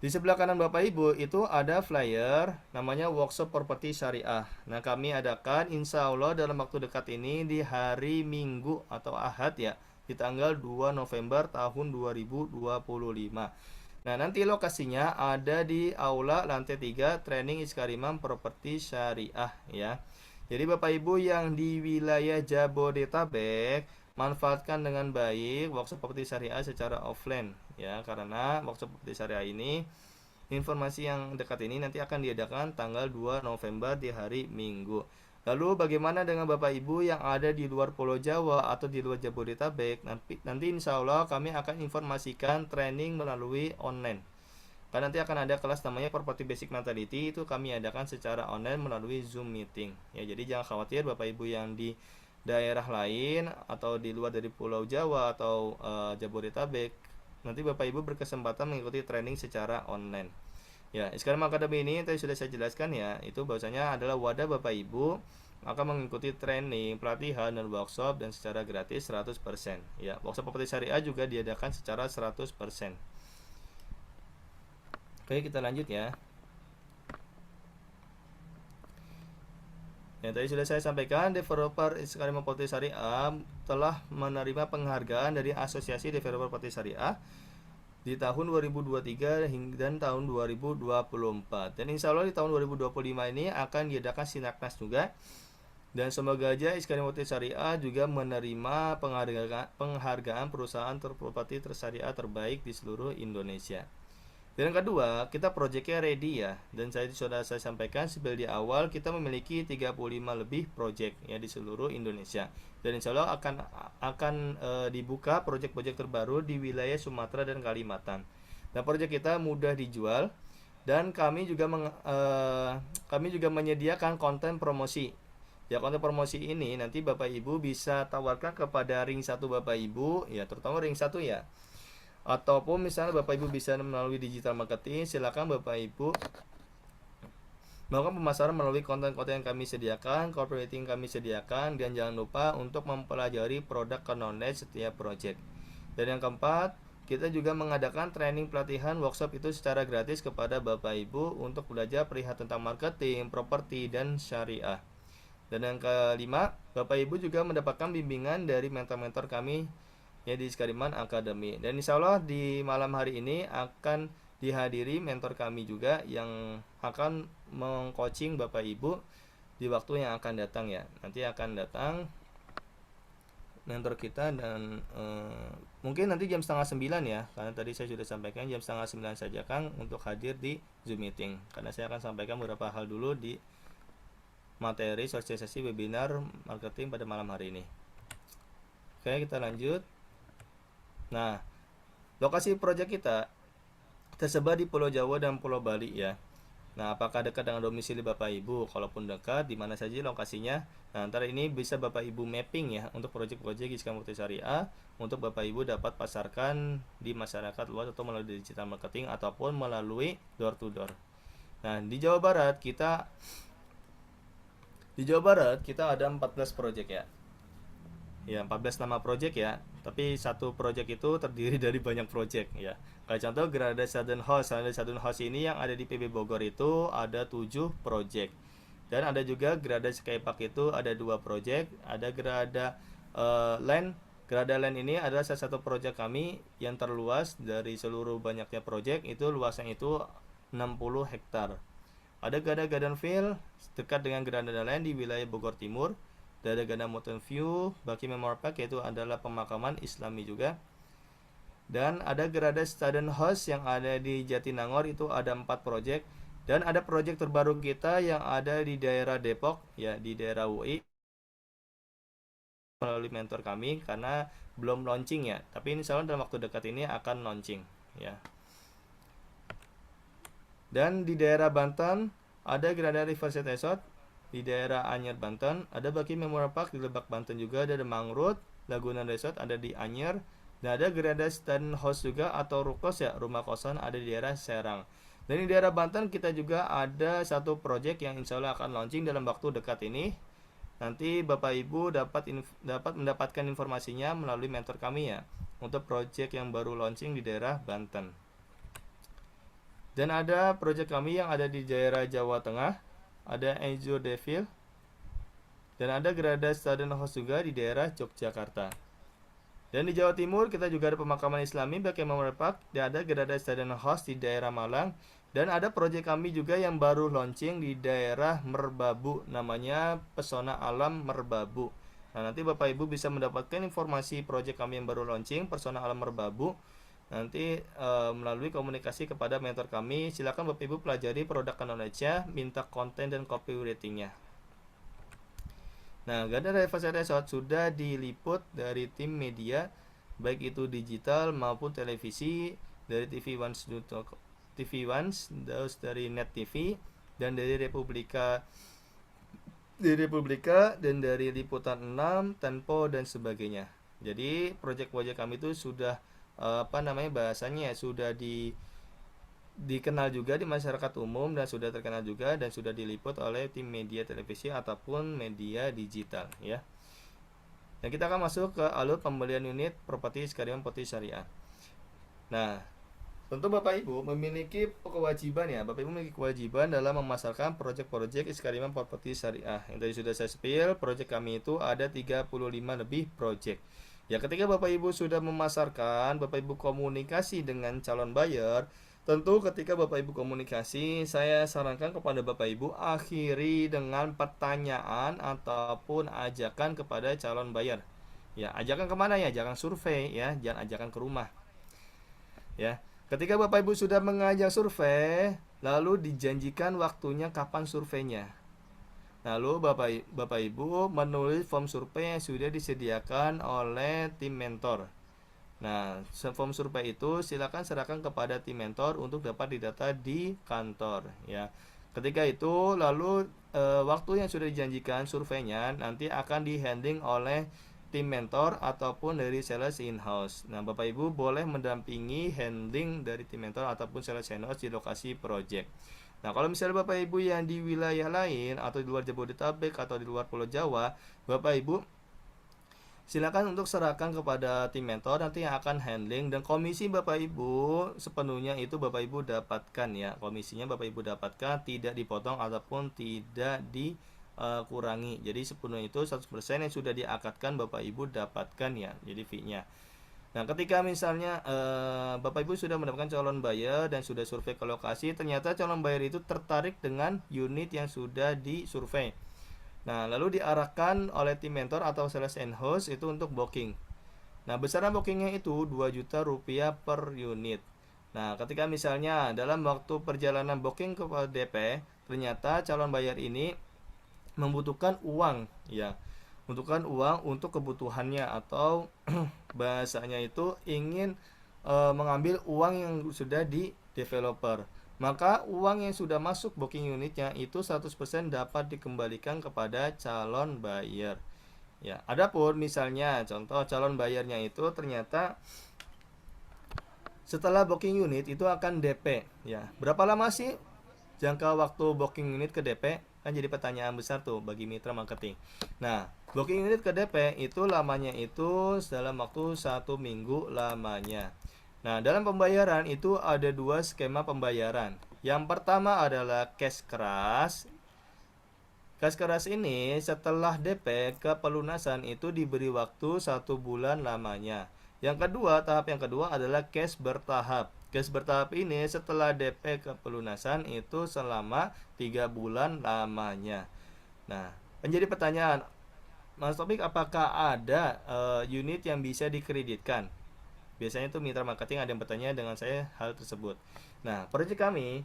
di sebelah kanan Bapak Ibu itu ada flyer namanya Workshop Properti Syariah. Nah, kami adakan insya Allah dalam waktu dekat ini di hari Minggu atau Ahad ya, di tanggal 2 November tahun 2025. Nah, nanti lokasinya ada di Aula lantai 3 Training Iskarimam Properti Syariah ya. Jadi Bapak Ibu yang di wilayah Jabodetabek manfaatkan dengan baik workshop properti syariah secara offline ya, karena workshop properti syariah ini informasi yang dekat ini nanti akan diadakan tanggal 2 November di hari Minggu. Lalu bagaimana dengan Bapak Ibu yang ada di luar Pulau Jawa atau di luar Jabodetabek? Nanti insya Allah kami akan informasikan training melalui online. Karena nanti akan ada kelas namanya Property Basic Mentality, itu kami adakan secara online melalui Zoom meeting. Ya, jadi jangan khawatir Bapak Ibu yang di daerah lain atau di luar dari Pulau Jawa atau Jabodetabek, nanti Bapak Ibu berkesempatan mengikuti training secara online. Ya, sekarang Academy ini tadi sudah saya jelaskan ya, itu bahwasanya adalah wadah Bapak Ibu akan mengikuti training, pelatihan dan workshop dan secara gratis 100%. Ya, workshop properti syariah juga diadakan secara 100%. Oke, kita lanjut ya. Yang tadi sudah saya sampaikan, developer Iskarimam Properti Syariah telah menerima penghargaan dari Asosiasi Developer Properti Syariah di tahun 2023 dan tahun 2024. Dan insya Allah di tahun 2025 ini akan diadakan Sinaknas juga. Dan semoga aja Iskarimam Properti Syariah juga menerima penghargaan perusahaan properti tersyariah terbaik di seluruh Indonesia. Dan yang kedua, kita projectnya ready ya. Dan sudah saya sampaikan sebelum di awal, kita memiliki 35 lebih project ya di seluruh Indonesia. Dan insya Allah akan dibuka project-project terbaru di wilayah Sumatera dan Kalimantan. Nah, project kita mudah dijual dan kami juga menyediakan konten promosi. Ya, konten promosi ini nanti Bapak Ibu bisa tawarkan kepada ring 1 Bapak Ibu ya, terutama ring 1 ya. Ataupun misalnya Bapak Ibu bisa melalui digital marketing, silakan Bapak Ibu melakukan pemasaran melalui konten-konten yang kami sediakan, corporate yang kami sediakan, dan jangan lupa untuk mempelajari produk knowledge setiap project. Dan yang keempat, kita juga mengadakan training pelatihan workshop itu secara gratis kepada Bapak Ibu untuk belajar perihal tentang marketing, properti, dan syariah. Dan yang kelima, Bapak Ibu juga mendapatkan bimbingan dari mentor-mentor kami ya di Iskarimam Academy. Dan insya Allah di malam hari ini akan dihadiri mentor kami juga yang akan mengcoaching Bapak Ibu di waktu yang akan datang ya. Nanti akan datang mentor kita dan mungkin nanti jam 8:30 ya, karena tadi saya sudah sampaikan jam 8:30 saja Kang untuk hadir di Zoom meeting, karena saya akan sampaikan beberapa hal dulu di materi sosialisasi webinar marketing pada malam hari ini. Oke, kita lanjut. Nah, lokasi proyek kita tersebar di Pulau Jawa dan Pulau Bali ya. Nah, apakah dekat dengan domisili Bapak Ibu? Kalaupun dekat, di mana saja lokasinya? Nah, antara ini bisa Bapak Ibu mapping ya untuk proyek-proyek Iskarimam Properti Syariah untuk Bapak Ibu dapat pasarkan di masyarakat luas atau melalui digital marketing ataupun melalui door to door. Nah, di Jawa Barat kita ada 14 proyek ya. Ya, 14 nama project ya, tapi satu project itu terdiri dari banyak project ya. Kayak contoh Grada Southern House ini yang ada di PB Bogor itu ada 7 project. Dan ada juga Gerada Skypark itu ada 2 project, ada Gerada Land. Gerada Land ini adalah salah satu project kami yang terluas dari seluruh banyaknya project, itu luasnya itu 60 hektar. Ada Gerada Gardenville dekat dengan Gerada Land di wilayah Bogor Timur. Dan ada Gerada Mountain View Baki Memorial Park, yaitu adalah pemakaman Islami juga. Dan ada Gerada Student House yang ada di Jatinangor, itu ada 4 project. Dan ada project terbaru kita yang ada di daerah Depok, ya, di daerah UI, melalui mentor kami karena belum launching ya. Tapi insya Allah dalam waktu dekat ini akan launching ya. Dan di daerah Banten ada Gerada Riverside Resort di daerah Anyer Banten, ada Baki Memorial Park di Lebak Banten juga, ada Mangrove Laguna Resort ada di Anyer, dan ada Gerada Student House juga atau Rukos ya, rumah kosan ada di daerah Serang. Dan di daerah Banten kita juga ada satu project yang insya Allah akan launching dalam waktu dekat ini. Nanti Bapak Ibu dapat mendapatkan informasinya melalui mentor kami ya, untuk project yang baru launching di daerah Banten. Dan ada project kami yang ada di daerah Jawa Tengah, ada Angel Devil, dan ada Gerada Student House juga di daerah Yogyakarta. Dan di Jawa Timur kita juga ada pemakaman Islami Baki Memorial Park, dan ada Gerada Student House di daerah Malang, dan ada proyek kami juga yang baru launching di daerah Merbabu, namanya Pesona Alam Merbabu. Nah, nanti Bapak Ibu bisa mendapatkan informasi proyek kami yang baru launching Pesona Alam Merbabu nanti melalui komunikasi kepada mentor kami. Silakan Bapak Ibu pelajari produk knowledge-nya, minta konten dan copywriting-nya. Nah, Gerada Riverside Resort sudah diliput dari tim media, baik itu digital maupun televisi, dari TV One, terus dari Net TV, dan dari Republika, dan dari Liputan 6, Tempo, dan sebagainya. Jadi, proyek-proyek kami itu sudah bahasanya sudah dikenal juga di masyarakat umum dan sudah terkenal juga dan sudah diliput oleh tim media televisi ataupun media digital ya. Dan kita akan masuk ke alur pembelian unit properti Iskariman Property Syariah. Nah, tentu Bapak Ibu memiliki kewajiban ya, Bapak Ibu memiliki kewajiban dalam memasarkan proyek-proyek Iskariman Property Syariah. Yang tadi sudah saya spill, proyek kami itu ada 35 lebih proyek. Ya, ketika Bapak Ibu sudah memasarkan, Bapak Ibu komunikasi dengan calon buyer. Tentu ketika Bapak Ibu komunikasi, saya sarankan kepada Bapak Ibu akhiri dengan pertanyaan ataupun ajakan kepada calon buyer. Ya, ajakan kemana ya? Jangan survei ya, jangan ajakan ke rumah. Ya, ketika Bapak Ibu sudah mengajak survei, lalu dijanjikan waktunya kapan surveinya. Lalu Bapak Ibu menulis form survei yang sudah disediakan oleh tim mentor. Nah, form survei itu silakan serahkan kepada tim mentor untuk dapat didata di kantor ya. Ketika itu lalu waktu yang sudah dijanjikan surveinya nanti akan dihandling oleh tim mentor ataupun dari sales in-house. Nah, Bapak Ibu boleh mendampingi handling dari tim mentor ataupun sales in-house di lokasi project. Nah, kalau misalnya Bapak Ibu yang di wilayah lain atau di luar Jabodetabek atau di luar Pulau Jawa, Bapak Ibu silakan untuk serahkan kepada tim mentor nanti yang akan handling, dan komisi Bapak Ibu sepenuhnya itu Bapak Ibu dapatkan ya. Komisinya Bapak Ibu dapatkan, tidak dipotong ataupun tidak dikurangi. Jadi sepenuhnya itu 100% yang sudah diakadkan Bapak Ibu dapatkan ya. Jadi fee-nya. Nah, ketika misalnya Bapak Ibu sudah mendapatkan calon buyer dan sudah survei ke lokasi, ternyata calon buyer itu tertarik dengan unit yang sudah disurvei. Nah, lalu diarahkan oleh tim mentor atau sales and host itu untuk booking. Nah, besaran bookingnya itu 2 juta rupiah per unit. Nah, ketika misalnya dalam waktu perjalanan booking ke DP, ternyata calon buyer ini membutuhkan uang ya. Membutuhkan uang untuk kebutuhannya atau bahasanya itu ingin mengambil uang yang sudah di developer. Maka uang yang sudah masuk booking unitnya itu 100% dapat dikembalikan kepada calon buyer. Ya, adapun misalnya contoh calon bayarnya itu ternyata setelah booking unit itu akan DP ya. Berapa lama sih jangka waktu booking unit ke DP? Kan jadi pertanyaan besar tuh bagi mitra marketing. Nah, booking unit ke DP itu lamanya itu dalam waktu 1 minggu lamanya. Nah, dalam pembayaran itu ada 2 skema pembayaran. Yang pertama adalah cash keras. Kas keras ini setelah DP ke pelunasan itu diberi waktu 1 bulan lamanya. Yang kedua, tahap yang kedua adalah cash bertahap. Cash bertahap ini setelah DP ke pelunasan itu selama 3 bulan lamanya. Nah, menjadi pertanyaan, Mas Topik, apakah ada unit yang bisa dikreditkan? Biasanya itu mitra marketing ada yang bertanya dengan saya hal tersebut. Nah, proyek kami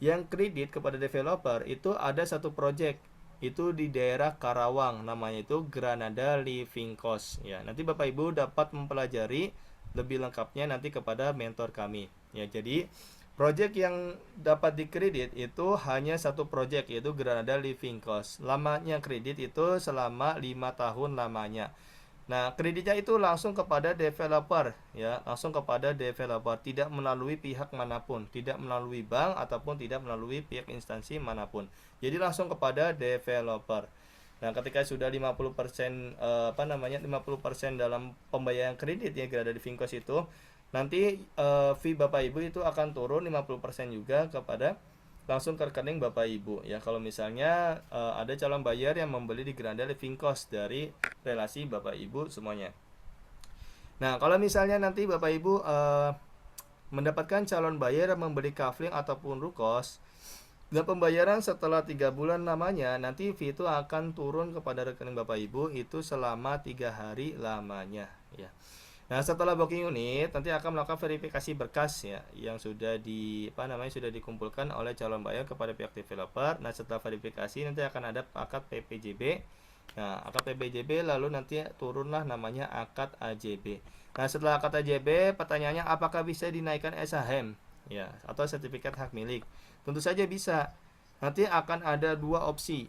yang kredit kepada developer itu ada satu project itu di daerah Karawang, namanya itu Granada Living Cost ya. Nanti Bapak Ibu dapat mempelajari lebih lengkapnya nanti kepada mentor kami ya. Jadi project yang dapat dikredit itu hanya satu project, yaitu Granada Living Cost. Lamanya kredit itu selama 5 tahun lamanya. Nah, kreditnya itu langsung kepada developer ya, langsung kepada developer, tidak melalui pihak manapun, tidak melalui bank ataupun tidak melalui pihak instansi manapun. Jadi langsung kepada developer. Nah, ketika sudah 50% 50% dalam pembayaran kredit ya Grada di Vinkos itu, nanti fee Bapak Ibu itu akan turun 50% juga kepada langsung ke rekening Bapak Ibu ya. Kalau misalnya ada calon bayar yang membeli di Granda Living Cost dari relasi Bapak Ibu semuanya. Nah, kalau misalnya nanti Bapak Ibu mendapatkan calon bayar yang membeli kafling ataupun rukos, dan pembayaran setelah 3 bulan lamanya, nanti fee itu akan turun kepada rekening Bapak Ibu itu selama 3 hari lamanya ya. Nah, setelah booking unit nanti akan melakukan verifikasi berkas ya yang sudah dikumpulkan oleh calon buyer kepada pihak developer. Nah, setelah verifikasi nanti akan ada akad PPJB. Nah, akad PPJB lalu nanti turunlah namanya akad AJB. Nah, setelah akad AJB, pertanyaannya apakah bisa dinaikkan SHM ya atau sertifikat hak milik? Tentu saja bisa. Nanti akan ada dua opsi.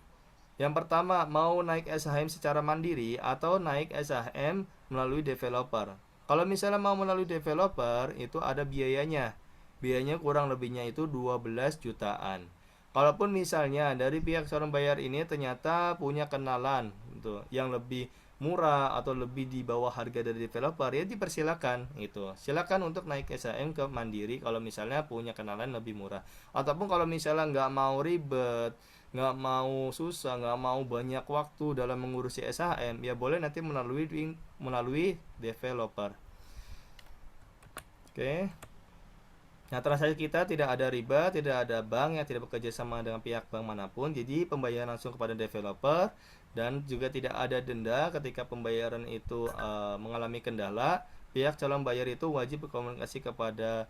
Yang pertama, mau naik SHM secara mandiri atau naik SHM melalui developer. Kalau misalnya mau melalui developer, itu ada biayanya. Biayanya kurang lebihnya itu 12 jutaan. Kalaupun misalnya dari pihak calon bayar ini ternyata punya kenalan gitu, yang lebih murah atau lebih di bawah harga dari developer, ya dipersilakan itu. Silakan untuk naik SHM ke mandiri kalau misalnya punya kenalan lebih murah. Ataupun kalau misalnya nggak mau ribet, nggak mau susah, nggak mau banyak waktu dalam mengurusi SHM, ya boleh nanti melalui developer. Oke. Nah, transaksi kita tidak ada riba, tidak ada bank yang tidak bekerja sama dengan pihak bank manapun. Jadi pembayaran langsung kepada developer dan juga tidak ada denda ketika pembayaran itu mengalami kendala. Pihak calon bayar itu wajib berkomunikasi kepada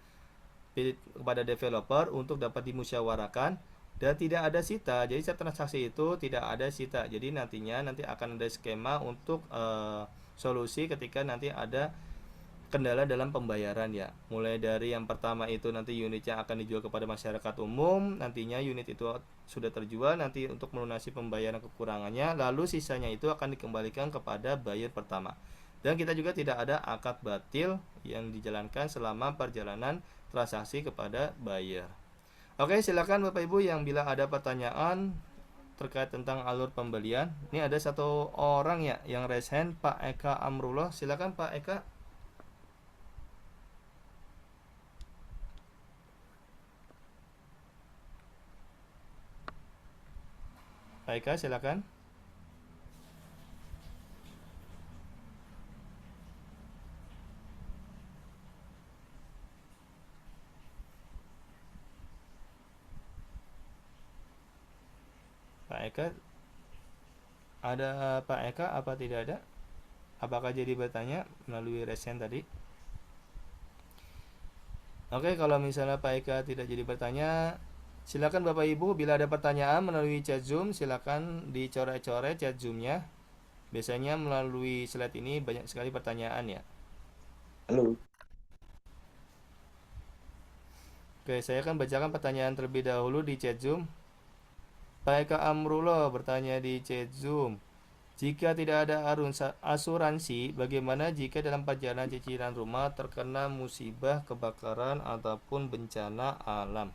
developer untuk dapat dimusyawarahkan dan tidak ada sita. Jadi setiap transaksi itu tidak ada sita. Jadi nanti akan ada skema untuk solusi ketika nanti ada kendala dalam pembayaran ya. Mulai dari yang pertama itu nanti unit yang akan dijual kepada masyarakat umum, nantinya unit itu sudah terjual nanti untuk melunasi pembayaran kekurangannya, lalu sisanya itu akan dikembalikan kepada buyer pertama. Dan kita juga tidak ada akad batil yang dijalankan selama perjalanan transaksi kepada buyer. Oke, silakan Bapak Ibu yang bila ada pertanyaan terkait tentang alur pembelian. Ini ada satu orang ya yang raise hand, Pak Eka Amrullah. Silakan Pak Eka. Pak Eka, silakan. Pak Eka, ada Pak Eka apa tidak ada? Apakah jadi bertanya melalui resen tadi? Oke, kalau misalnya Pak Eka tidak jadi bertanya, silakan Bapak Ibu bila ada pertanyaan melalui chat Zoom, silakan dicoret-coret chat Zoom-nya. Biasanya melalui slide ini banyak sekali pertanyaan ya. Halo. Oke, saya akan bacakan pertanyaan terlebih dahulu di chat Zoom. Pak Eka Amrullah bertanya di chat Zoom. Jika tidak ada asuransi, bagaimana jika dalam perjalanan cicilan rumah terkena musibah, kebakaran, ataupun bencana alam?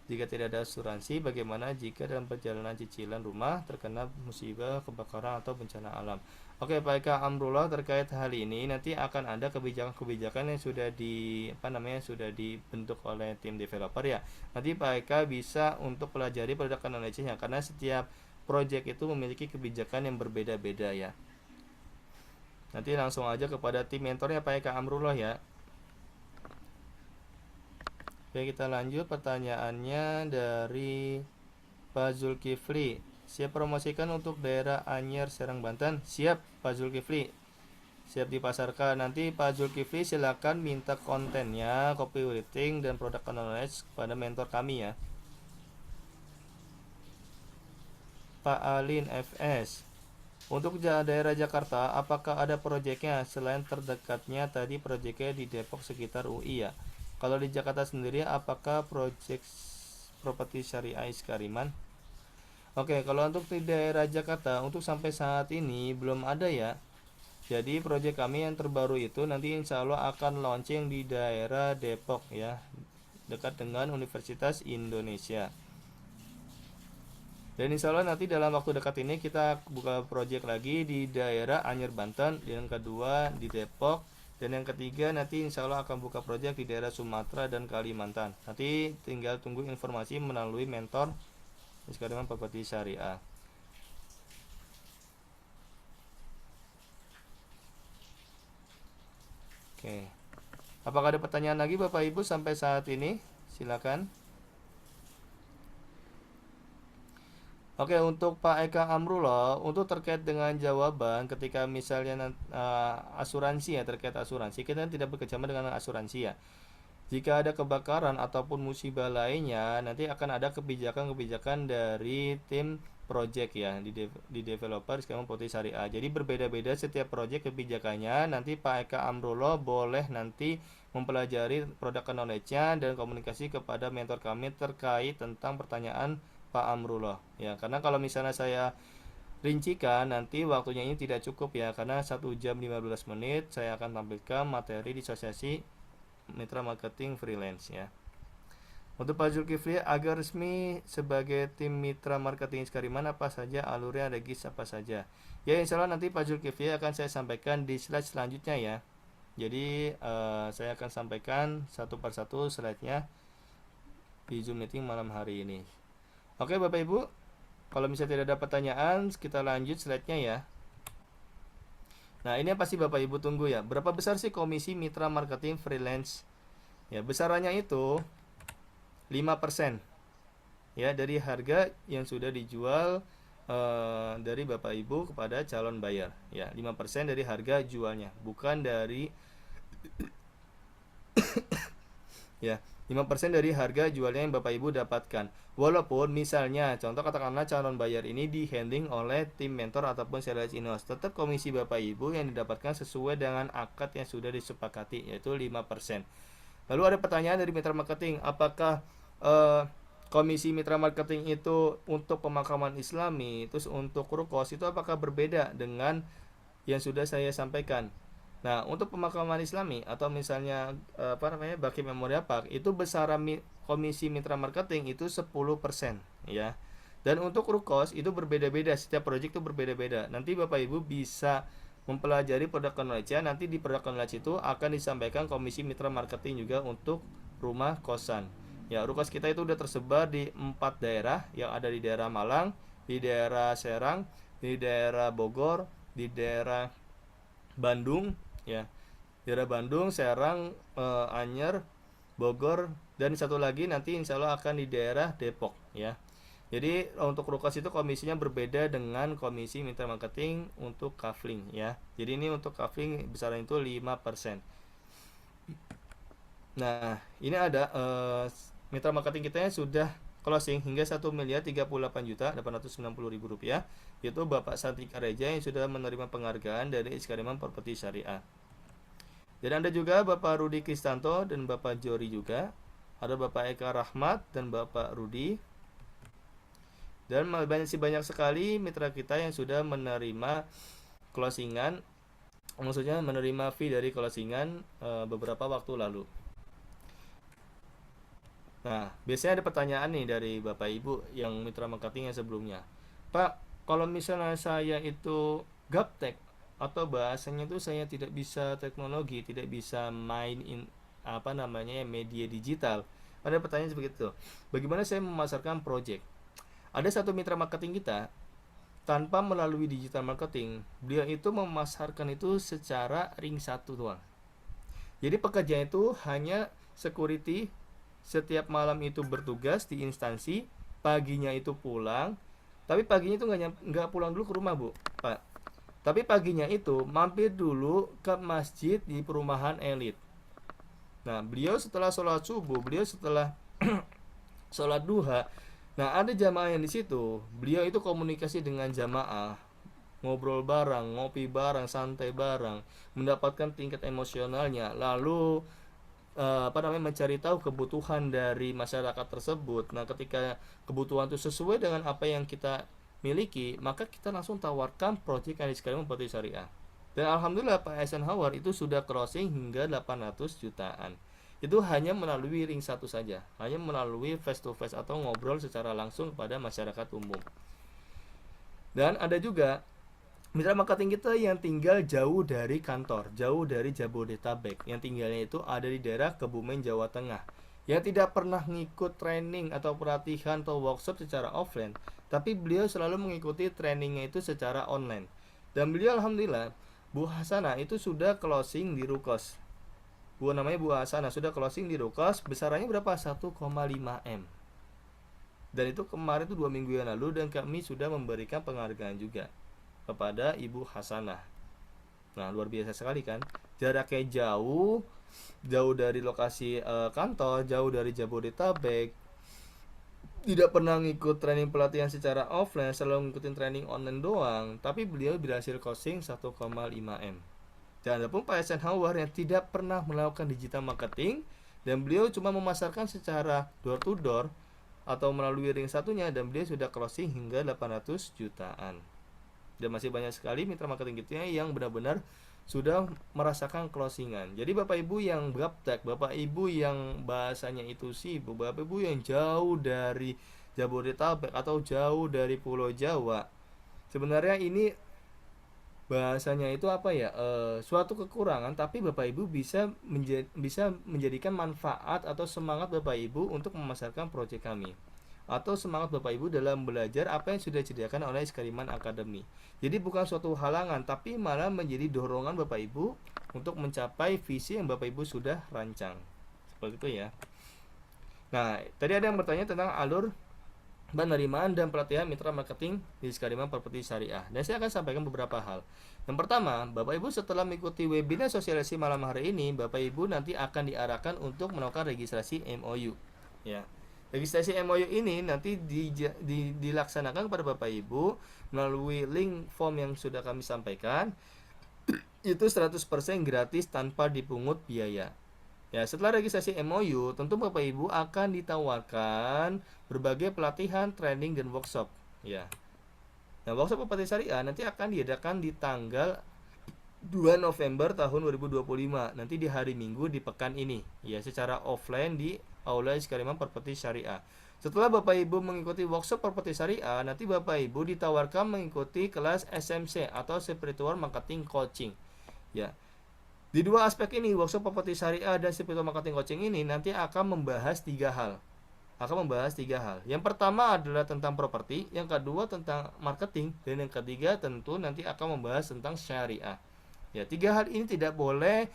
Jika tidak ada asuransi, bagaimana jika dalam perjalanan cicilan rumah terkena musibah, kebakaran, atau bencana alam? Oke, Pak Eka Amrullah, terkait hal ini nanti akan ada kebijakan-kebijakan yang sudah dibentuk oleh tim developer ya. Nanti Pak Eka bisa untuk pelajari produk analysis-nya karena setiap project itu memiliki kebijakan yang berbeda-beda ya. Nanti langsung aja kepada tim mentornya Pak Eka Amrullah ya. Oke, kita lanjut pertanyaannya dari Pak Zulkifli. Siap promosikan untuk daerah Anyer, Serang, Banten? Siap Pak Zulkifli. Siap dipasarkan. Nanti Pak Zulkifli silakan minta kontennya, copywriting dan product knowledge kepada mentor kami ya. Pak Alin FS. Untuk daerah Jakarta, apakah ada proyeknya selain terdekatnya tadi proyeknya di Depok sekitar UI ya? Kalau di Jakarta sendiri, apakah proyek properti syariah Iskariman? Oke, kalau untuk di daerah Jakarta, untuk sampai saat ini belum ada ya. Jadi proyek kami yang terbaru itu nanti insya Allah akan launching di daerah Depok ya, dekat dengan Universitas Indonesia. Dan insya Allah nanti dalam waktu dekat ini kita buka proyek lagi di daerah Anyer Banten, yang kedua di Depok, dan yang ketiga nanti insya Allah akan buka proyek di daerah Sumatera dan Kalimantan. Nanti tinggal tunggu informasi melalui mentor Iskariman Properti Syariah. Oke. Apakah ada pertanyaan lagi Bapak Ibu sampai saat ini? Silakan. Oke, untuk Pak Eka Amrullah, untuk terkait dengan jawaban ketika misalnya asuransi ya, terkait asuransi, kita tidak bekerjasama dengan asuransi ya. Jika ada kebakaran ataupun musibah lainnya, nanti akan ada kebijakan-kebijakan dari tim project ya, di developer sekarang Properti Syariah. Jadi berbeda-beda setiap project kebijakannya. Nanti Pak Eka Amrullah boleh nanti mempelajari produk knowledge-nya dan komunikasi kepada mentor kami terkait tentang pertanyaan Pak Amrullah ya, karena kalau misalnya saya rincikan nanti waktunya ini tidak cukup ya, karena 1 jam 15 menit saya akan tampilkan materi di asosiasi mitra marketing freelance ya. Untuk Pak Zulkifli, agar resmi sebagai tim mitra marketing Iskariman apa saja alurnya, regis apa saja ya, insya Allah nanti Pak Zulkifli akan saya sampaikan di slide selanjutnya ya. Jadi saya akan sampaikan satu persatu slide-nya di Zoom meeting malam hari ini. Oke Bapak Ibu, kalau misalnya tidak ada pertanyaan, kita lanjut slide-nya ya. Nah, ini yang pasti Bapak Ibu tunggu ya. Berapa besar sih komisi mitra marketing freelance? Ya, besarannya itu 5% ya dari harga yang sudah dijual dari Bapak Ibu kepada calon buyer ya. 5% dari harga jualnya, bukan dari ya, 5% dari harga jualnya yang Bapak Ibu dapatkan. Walaupun misalnya contoh katakanlah calon buyer ini di-handling oleh tim mentor ataupun sales in-house, tetap komisi Bapak Ibu yang didapatkan sesuai dengan akad yang sudah disepakati, yaitu 5%. Lalu ada pertanyaan dari mitra marketing, apakah komisi mitra marketing itu untuk pemakaman Islami, terus untuk rukos itu apakah berbeda dengan yang sudah saya sampaikan? Nah, untuk pemakaman Islami atau misalnya Baqi Memorial Park itu besaran komisi mitra marketing itu 10% ya. Dan untuk rukos itu berbeda-beda, setiap proyek itu berbeda-beda. Nanti Bapak Ibu bisa mempelajari produk knowledge ya. Nanti di produk knowledge itu akan disampaikan komisi mitra marketing juga untuk rumah kosan. Ya, rukos kita itu udah tersebar di 4 daerah, yang ada di daerah Malang, di daerah Serang, di daerah Bogor, di daerah Bandung ya, daerah Bandung, Serang, Anyer, Bogor, dan satu lagi nanti insya Allah akan di daerah Depok ya. Jadi untuk rukos itu komisinya berbeda dengan komisi mitra marketing untuk kafling ya. Jadi ini untuk kafling besaran itu 5%. Nah, ini ada mitra marketing kita yang sudah closing hingga 1.038.890.000 rupiah, yaitu Bapak Santika Reja yang sudah menerima penghargaan dari Iskariman Properti Syariah. Dan ada juga Bapak Rudi Kristanto dan Bapak Jori juga. Ada Bapak Eka Rahmat dan Bapak Rudi. Dan banyak sekali mitra kita yang sudah menerima closingan, maksudnya menerima fee dari closingan beberapa waktu lalu. Nah, biasanya ada pertanyaan nih dari Bapak Ibu yang mitra marketing yang sebelumnya. Pak, kalau misalnya saya itu gaptek atau bahasanya itu saya tidak bisa teknologi, tidak bisa main media digital. Ada pertanyaan seperti itu. Bagaimana saya memasarkan project? Ada satu mitra marketing kita, tanpa melalui digital marketing. Beliau itu memasarkan itu secara ring satu doang. Jadi pekerjaan itu hanya security, setiap malam itu bertugas di instansi, paginya itu pulang, tapi paginya itu nggak pulang dulu ke rumah, Bu, Pak. Tapi paginya itu mampir dulu ke masjid di perumahan elit. Nah, beliau setelah sholat subuh, beliau setelah sholat duha, nah ada jamaah yang di situ, beliau itu komunikasi dengan jamaah, ngobrol bareng, ngopi bareng, santai bareng, mendapatkan tingkat emosionalnya, lalu mencari tahu kebutuhan dari masyarakat tersebut. Nah, ketika kebutuhan itu sesuai dengan apa yang kita miliki, maka kita langsung tawarkan proyek yang sekarang Properti Syariah. Dan alhamdulillah Pak Eisenhower itu sudah closing hingga 800 jutaan. Itu hanya melalui ring satu saja, hanya melalui face to face atau ngobrol secara langsung kepada masyarakat umum. Dan ada juga mitra marketing kita yang tinggal jauh dari kantor, jauh dari Jabodetabek, yang tinggalnya itu ada di daerah Kebumen, Jawa Tengah, yang tidak pernah ngikut training atau pelatihan atau workshop secara offline, tapi beliau selalu mengikuti trainingnya itu secara online. Dan beliau alhamdulillah, Bu Hasanah itu sudah closing di Rukos. Namanya Bu Hasanah sudah closing di Rukos, besarannya berapa? 1,5 M. Dan itu kemarin itu 2 minggu yang lalu, dan kami sudah memberikan penghargaan juga kepada Ibu Hasanah. Nah, luar biasa sekali kan, jaraknya jauh dari lokasi kantor, jauh dari Jabodetabek, tidak pernah ngikut training pelatihan secara offline, selalu ngikutin training online doang, tapi beliau berhasil closing 1,5 M. Dan ada pun Pak Eisenhower yang tidak pernah melakukan digital marketing, dan beliau cuma memasarkan secara door to door atau melalui ring satunya, dan beliau sudah closing hingga 800 jutaan. Dan masih banyak sekali mitra marketing kita yang benar-benar sudah merasakan closingan. Jadi Bapak Ibu yang gaptek, Bapak Ibu yang bahasanya itu sibuk, Bapak Ibu yang jauh dari Jabodetabek atau jauh dari Pulau Jawa, sebenarnya ini bahasanya itu suatu kekurangan, tapi Bapak Ibu bisa menjadikan manfaat atau semangat Bapak Ibu untuk memasarkan proyek kami, atau semangat Bapak Ibu dalam belajar apa yang sudah disediakan oleh Skaliman Academy. Jadi bukan suatu halangan, tapi malah menjadi dorongan Bapak Ibu untuk mencapai visi yang Bapak Ibu sudah rancang. Seperti itu ya. Nah, tadi ada yang bertanya tentang alur penerimaan dan pelatihan mitra marketing di Skaliman Properti Syariah. Dan saya akan sampaikan beberapa hal. Yang pertama, Bapak Ibu setelah mengikuti webinar sosialisasi malam hari ini, Bapak Ibu nanti akan diarahkan untuk melakukan registrasi MOU. Ya. Registrasi MOU ini nanti dilaksanakan kepada Bapak Ibu melalui link form yang sudah kami sampaikan. Itu 100% gratis tanpa dipungut biaya. Ya, setelah registrasi MOU, tentu Bapak Ibu akan ditawarkan berbagai pelatihan, training, dan workshop. Ya. Nah, workshop Properti Syariah nanti akan diadakan di tanggal 2 November tahun 2025, nanti di hari Minggu di pekan ini, ya, secara offline di Aula Skaliman Properti Syariah. Setelah Bapak Ibu mengikuti workshop Properti Syariah, nanti Bapak Ibu ditawarkan mengikuti kelas SMC atau Spiritual Marketing Coaching. Ya. Di dua aspek ini, workshop Properti Syariah dan Spiritual Marketing Coaching ini nanti akan membahas tiga hal. Yang pertama adalah tentang properti, yang kedua tentang marketing, dan yang ketiga tentu nanti akan membahas tentang syariah. Ya, tiga hal ini tidak boleh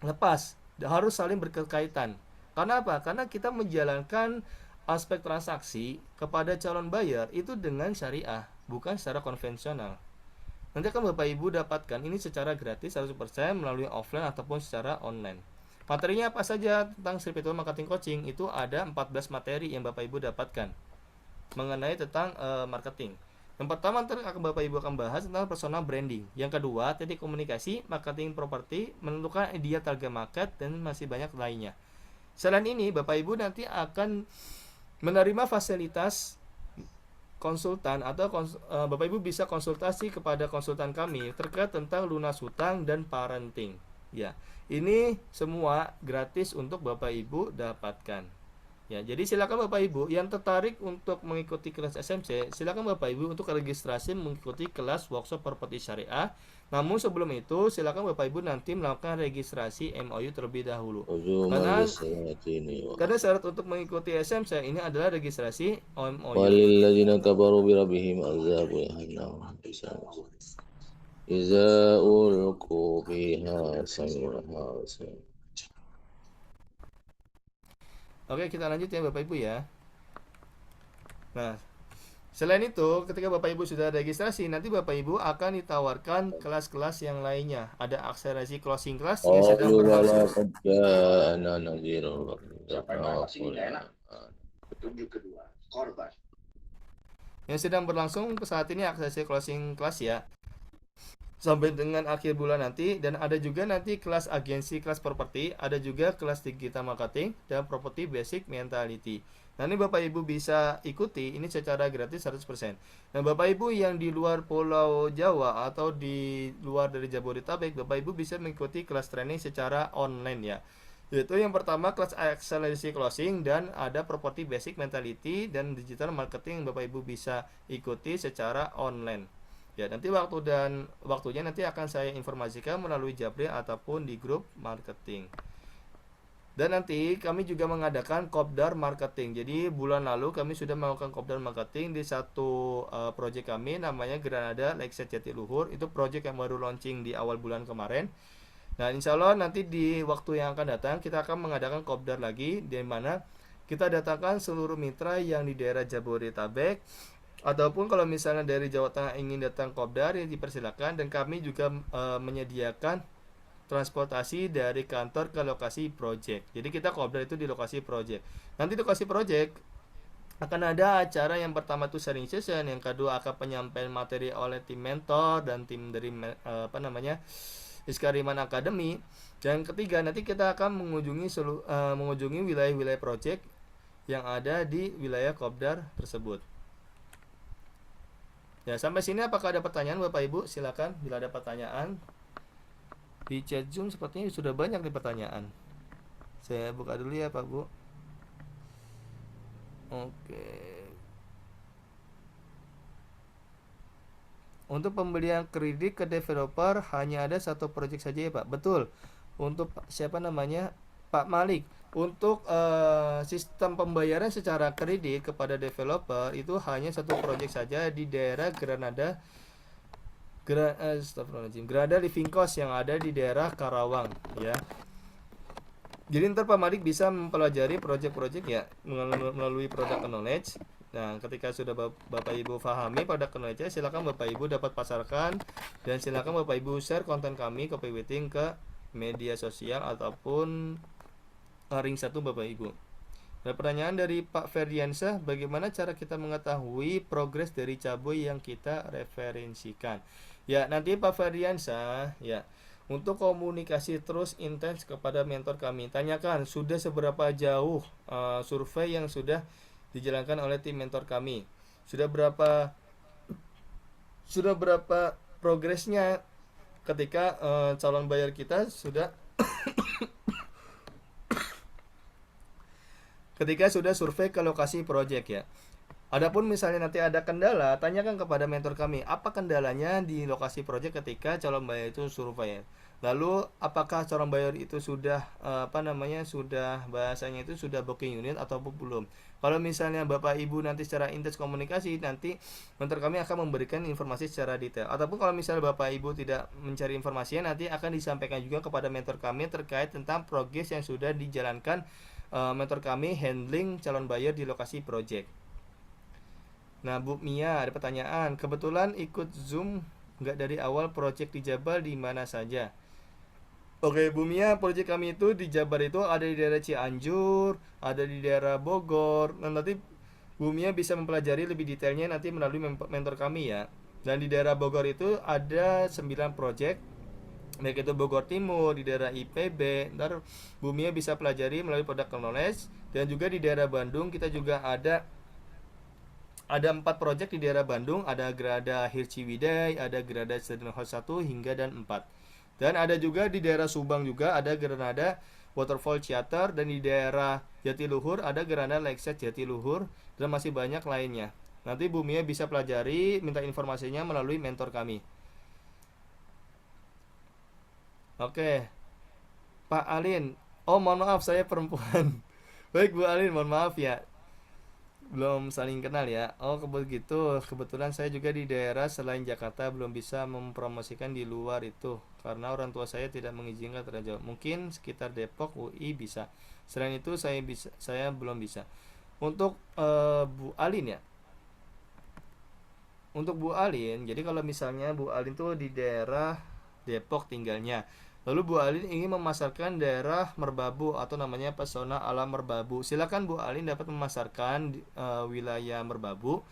lepas, harus saling berkaitan. Karena apa? Karena kita menjalankan aspek transaksi kepada calon bayar itu dengan syariah, bukan secara konvensional. Nanti akan Bapak Ibu dapatkan ini secara gratis 100% melalui offline ataupun secara online. Materinya apa saja tentang Spiritual Marketing Coaching? Itu ada 14 materi yang Bapak Ibu dapatkan mengenai tentang marketing. Yang pertama akan Bapak Ibu akan bahas tentang personal branding. Yang kedua, teknik komunikasi, marketing properti, menentukan idea target market, dan masih banyak lainnya. Selain ini, Bapak Ibu nanti akan menerima fasilitas konsultan atau Bapak Ibu bisa konsultasi kepada konsultan kami terkait tentang lunas hutang dan parenting. Ya, ini semua gratis untuk Bapak Ibu dapatkan. Ya, jadi silakan Bapak Ibu yang tertarik untuk mengikuti kelas SMC, silakan Bapak Ibu untuk registrasi mengikuti kelas workshop properti syariah. Namun sebelum itu, silakan Bapak Ibu nanti melakukan registrasi MOU terlebih dahulu. عزوما Karena للسلاطين syarat untuk mengikuti SMC ini adalah registrasi MOU. وللذين كفروا بربهم عذاب جهنم إذا ألقوا فيها سمعها Oke, kita lanjut ya Bapak Ibu ya. Nah, selain itu, ketika Bapak Ibu sudah registrasi, nanti Bapak Ibu akan ditawarkan kelas-kelas yang lainnya. Ada akselerasi closing class yang sedang قالوا berlangsung. بلى قد جاءنا نذير Yang sedang berlangsung saat ini akselerasi closing class ya. Sampai dengan akhir bulan nanti, dan ada juga nanti kelas agensi, kelas properti, ada juga kelas digital marketing dan property basic mentality. Nah, ini Bapak Ibu bisa ikuti ini secara gratis 100%. Nah, Bapak Ibu yang di luar Pulau Jawa atau di luar dari Jabodetabek, Bapak Ibu bisa mengikuti kelas training secara online ya. Yaitu yang pertama kelas akselerasi closing, dan ada property basic mentality dan digital marketing yang Bapak Ibu bisa ikuti secara online. Ya, nanti waktunya nanti akan saya informasikan melalui Japri ataupun di grup marketing. Dan nanti kami juga mengadakan kopdar marketing. Jadi bulan lalu kami sudah melakukan kopdar marketing di satu project kami namanya Granada Lakeside Jatiluhur. Itu project yang baru launching di awal bulan kemarin. Nah, insya Allah nanti di waktu yang akan datang kita akan mengadakan kopdar lagi, di mana kita datangkan seluruh mitra yang di daerah Jabodetabek, ataupun kalau misalnya dari Jawa Tengah ingin datang kopdar ya dipersilakan, dan kami juga menyediakan transportasi dari kantor ke lokasi project. Jadi kita kopdar itu di lokasi project. Nanti di lokasi project akan ada acara yang pertama itu sharing session, yang kedua akan penyampaian materi oleh tim mentor dan tim dari Iskariman Academy. Dan ketiga nanti kita akan mengunjungi wilayah-wilayah project yang ada di wilayah kopdar tersebut. Ya, sampai sini apakah ada pertanyaan Bapak Ibu? Silakan bila ada pertanyaan. Di chat Zoom sepertinya sudah banyak nih pertanyaan. Saya buka dulu ya Pak Bu. Oke. Untuk pembelian kredit ke developer hanya ada satu project saja ya Pak. Betul. Untuk siapa namanya? Pak Malik. Untuk sistem pembayaran secara kredit kepada developer itu hanya satu project saja di daerah Granada Granada Living Cost yang ada di daerah Karawang ya. Jadi ntar Pak Malik bisa mempelajari project-project ya melalui product knowledge. Nah, ketika sudah Bapak Ibu pahami product knowledge, silakan Bapak Ibu dapat pasarkan, dan silakan Bapak Ibu share konten kami Copy Waiting ke media sosial ataupun ring 1 Bapak Ibu. Ada pertanyaan dari Pak Ferdiansyah, bagaimana cara kita mengetahui progres dari cabai yang kita referensikan? Ya, nanti Pak Ferdiansyah ya, untuk komunikasi terus intens kepada mentor kami, tanyakan sudah seberapa jauh survei yang sudah dijalankan oleh tim mentor kami, sudah berapa progresnya ketika calon buyer kita sudah ketika sudah survei ke lokasi project ya. Adapun misalnya nanti ada kendala, tanyakan kepada mentor kami, apa kendalanya di lokasi project ketika calon buyer itu survei. Lalu apakah calon buyer itu sudah sudah bahasanya itu sudah booking unit atau belum. Kalau misalnya Bapak Ibu nanti secara intens komunikasi, nanti mentor kami akan memberikan informasi secara detail. Ataupun kalau misalnya Bapak Ibu tidak mencari informasinya, nanti akan disampaikan juga kepada mentor kami terkait tentang progres yang sudah dijalankan mentor kami handling calon buyer di lokasi project. Nah, Bu Mia ada pertanyaan. Kebetulan ikut Zoom nggak dari awal, project di Jabar di mana saja? Oke, Bu Mia, project kami itu di Jabar itu ada di daerah Cianjur, ada di daerah Bogor. Nah, nanti Bu Mia bisa mempelajari lebih detailnya nanti melalui mentor kami ya. Dan di daerah Bogor itu ada 9 project, baik itu Bogor Timur, di daerah IPB. Ntar Bu Mia bisa pelajari melalui product knowledge. Dan juga di daerah Bandung kita juga ada 4 project di daerah Bandung, ada Grada Hirciwidey, ada Grada Stadion House 1 hingga dan 4. Dan ada juga di daerah Subang juga ada Granada Waterfall Theater, dan di daerah Jatiluhur ada Gerhana Lakeside Jatiluhur, dan masih banyak lainnya. Nanti Bu Mia bisa pelajari, minta informasinya melalui mentor kami. Oke, Pak Alin. Oh, mohon maaf, saya perempuan. Baik Bu Alin, mohon maaf ya, belum saling kenal ya. Oh, kebetulan saya juga di daerah selain Jakarta belum bisa mempromosikan di luar itu karena orang tua saya tidak mengizinkan terjauh. Mungkin sekitar Depok UI bisa. Selain itu saya belum bisa. Untuk Bu Alin ya. Untuk Bu Alin, jadi kalau misalnya Bu Alin tuh di daerah Depok tinggalnya, lalu Bu Alin ingin memasarkan daerah Merbabu atau namanya Pesona Alam Merbabu, silakan Bu Alin dapat memasarkan wilayah Merbabu.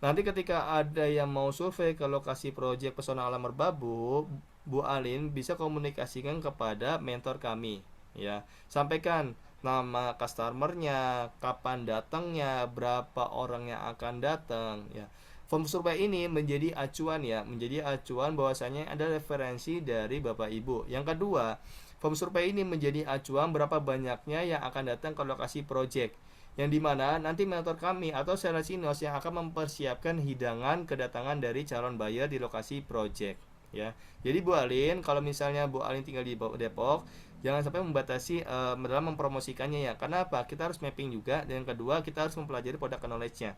Nanti ketika ada yang mau survei ke lokasi proyek Pesona Alam Merbabu, Bu Alin bisa komunikasikan kepada mentor kami, ya. Sampaikan nama customernya, kapan datangnya, berapa orang yang akan datang, ya. Form survei ini menjadi acuan ya, menjadi acuan bahwasanya ada referensi dari Bapak Ibu. Yang kedua, form survei ini menjadi acuan berapa banyaknya yang akan datang ke lokasi proyek, yang dimana nanti mentor kami atau sales inos yang akan mempersiapkan hidangan kedatangan dari calon buyer di lokasi project, ya. Jadi Bu Alin, kalau misalnya Bu Alin tinggal di Depok, jangan sampai membatasi dalam mempromosikannya ya. Karena apa? Kita harus mapping juga, dan yang kedua kita harus mempelajari product knowledge-nya.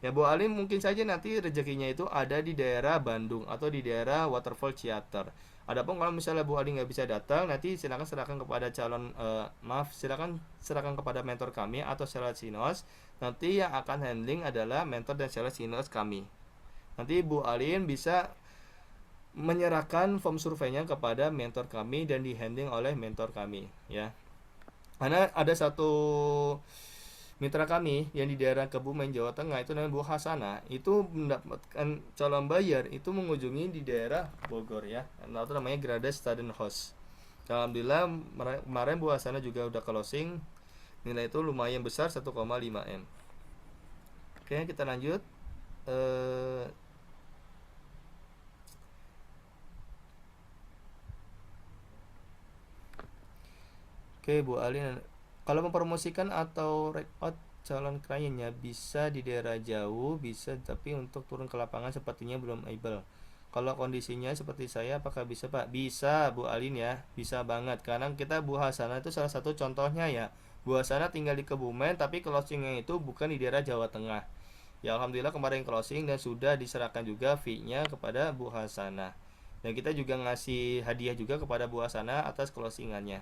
Ya, Bu Alin mungkin saja nanti rezekinya itu ada di daerah Bandung atau di daerah Waterfall Theater. Adapun kalau misalnya Bu Alin nggak bisa datang, nanti silakan serahkan kepada silakan serahkan kepada mentor kami atau sales sinos. Nanti yang akan handling adalah mentor dan sales sinos kami. Nanti Bu Alin bisa menyerahkan form surveinya kepada mentor kami dan dihandling oleh mentor kami, ya. Karena ada satu mitra kami yang di daerah Kebumen Jawa Tengah itu namanya Bu Hasana, itu mendapatkan calon buyer itu mengunjungi di daerah Bogor ya, atau namanya Grada Student House. Alhamdulillah kemarin Bu Hasana juga udah closing, nilai itu lumayan besar 1,5 M. Oke, kita lanjut. Oke Bu Alin, kalau mempromosikan atau reach out calon kliennya bisa di daerah jauh, bisa, tapi untuk turun ke lapangan sepertinya belum able. Kalau kondisinya seperti saya, apakah bisa Pak? Bisa Bu Alin ya, bisa banget. Karena kita Bu Hasana itu salah satu contohnya ya. Bu Hasana tinggal di Kebumen, tapi closingnya itu bukan di daerah Jawa Tengah. Ya Alhamdulillah kemarin closing dan sudah diserahkan juga fee-nya kepada Bu Hasana. Dan kita juga ngasih hadiah juga kepada Bu Hasana atas closingannya.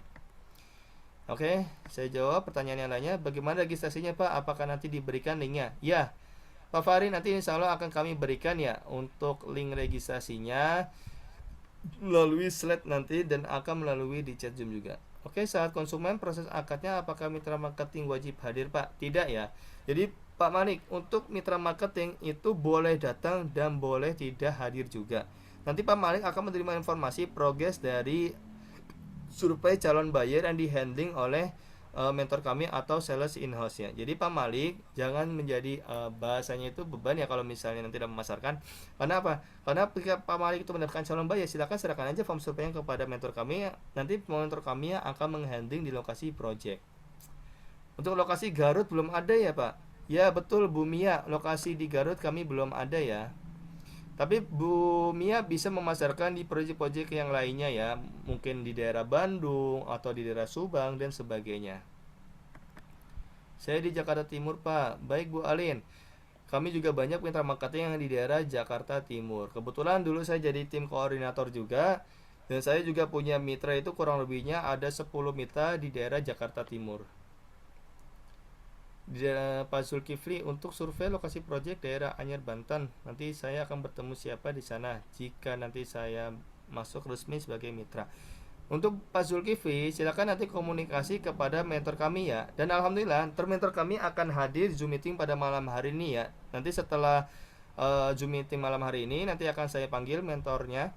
Oke, saya jawab pertanyaan yang lainnya. Bagaimana registrasinya Pak? Apakah nanti diberikan linknya? Ya, Pak Fahri, nanti insya Allah akan kami berikan ya untuk link registrasinya melalui slide nanti dan akan melalui di chat Zoom juga. Oke, saat konsumen proses akadnya apakah mitra marketing wajib hadir Pak? Tidak ya. Jadi Pak Manik, untuk mitra marketing itu boleh datang dan boleh tidak hadir juga. Nanti Pak Malik akan menerima informasi progres dari survei calon buyer yang dihandling oleh mentor kami atau sales in-house ya. Jadi Pak Malik jangan menjadi bahasanya itu beban ya kalau misalnya nanti tidak memasarkan. Karena apa? Karena ketika Pak Malik itu mendapatkan calon buyer, silakan serahkan aja form surveinya kepada mentor kami. Nanti mentor kami akan menghandling di lokasi project. Untuk lokasi Garut belum ada ya Pak? Ya betul Bu Mia, lokasi di Garut kami belum ada ya. Tapi Bu Mia bisa memasarkan di proyek-proyek yang lainnya ya, mungkin di daerah Bandung atau di daerah Subang dan sebagainya. Saya di Jakarta Timur Pak. Baik Bu Alin, kami juga banyak mitra marketing yang di daerah Jakarta Timur. Kebetulan dulu saya jadi tim koordinator juga, dan saya juga punya mitra itu kurang lebihnya ada 10 mitra di daerah Jakarta Timur. Di Pak Zulkifli, untuk survei lokasi proyek daerah Anyer Banten, nanti saya akan bertemu siapa di sana jika nanti saya masuk resmi sebagai mitra. Untuk Pak Zulkifli, silakan nanti komunikasi kepada mentor kami ya. Dan alhamdulillah, mentor kami akan hadir Zoom meeting pada malam hari ini ya. Nanti setelah Zoom meeting malam hari ini, nanti akan saya panggil mentornya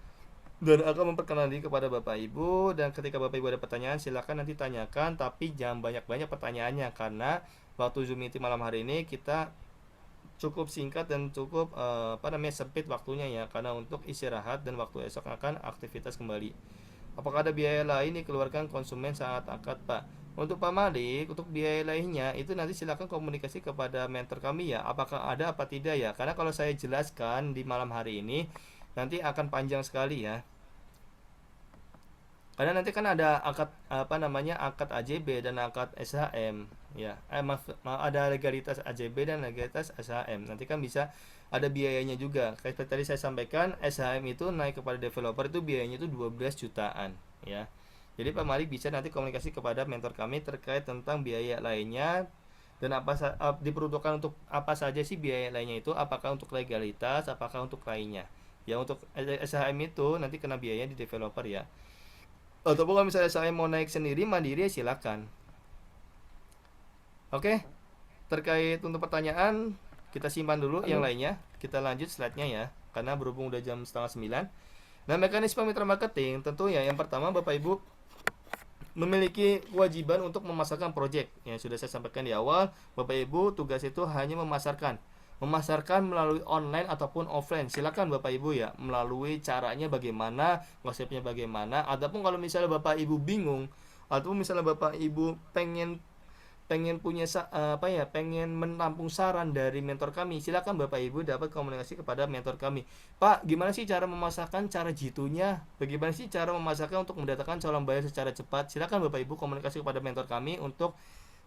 dan akan memperkenalkan kepada Bapak Ibu. Dan ketika Bapak Ibu ada pertanyaan, silakan nanti tanyakan, tapi jangan banyak-banyak pertanyaannya karena waktu Zoom meeting malam hari ini kita cukup singkat dan cukup sempit waktunya ya, karena untuk istirahat dan waktu esok akan aktivitas kembali. Apakah ada biaya lain dikeluarkan konsumen saat akad, Pak? Untuk Pak Malik, untuk biaya lainnya itu nanti silakan komunikasi kepada mentor kami ya. Apakah ada apa tidak ya? Karena kalau saya jelaskan di malam hari ini nanti akan panjang sekali ya. Karena nanti kan ada akad apa namanya akad AJB dan akad SHM ya. Maaf, ada legalitas AJB dan legalitas SHM. Nanti kan bisa ada biayanya juga. Kayak seperti tadi saya sampaikan, SHM itu naik kepada developer itu biayanya itu 12 jutaan ya. Jadi Pak Malik bisa nanti komunikasi kepada mentor kami terkait tentang biaya lainnya dan diperuntukkan untuk apa saja sih biaya lainnya itu, apakah untuk legalitas, apakah untuk lainnya. Ya untuk SHM itu nanti kena biaya di developer ya. Ataupun kalau misalnya saya mau naik sendiri mandiri ya silakan. Oke, terkait untuk pertanyaan kita simpan dulu yang Halo. lainnya. Kita lanjut slide-nya ya, karena berhubung udah jam setengah 9. Nah, mekanisme mitra marketing tentunya yang pertama Bapak Ibu memiliki kewajiban untuk memasarkan project. Yang sudah saya sampaikan di awal, Bapak Ibu tugas itu hanya memasarkan melalui online ataupun offline. Silakan Bapak Ibu ya, melalui caranya bagaimana, konsepnya bagaimana. Ataupun kalau misalnya Bapak Ibu bingung, ataupun misalnya Bapak Ibu pengen pengen punya apa ya pengen menampung saran dari mentor kami, silakan Bapak Ibu dapat komunikasi kepada mentor kami. Pak, gimana sih cara memasarkan, cara jitunya, bagaimana sih cara memasarkan untuk mendatangkan calon buyer secara cepat? Silakan Bapak Ibu komunikasi kepada mentor kami untuk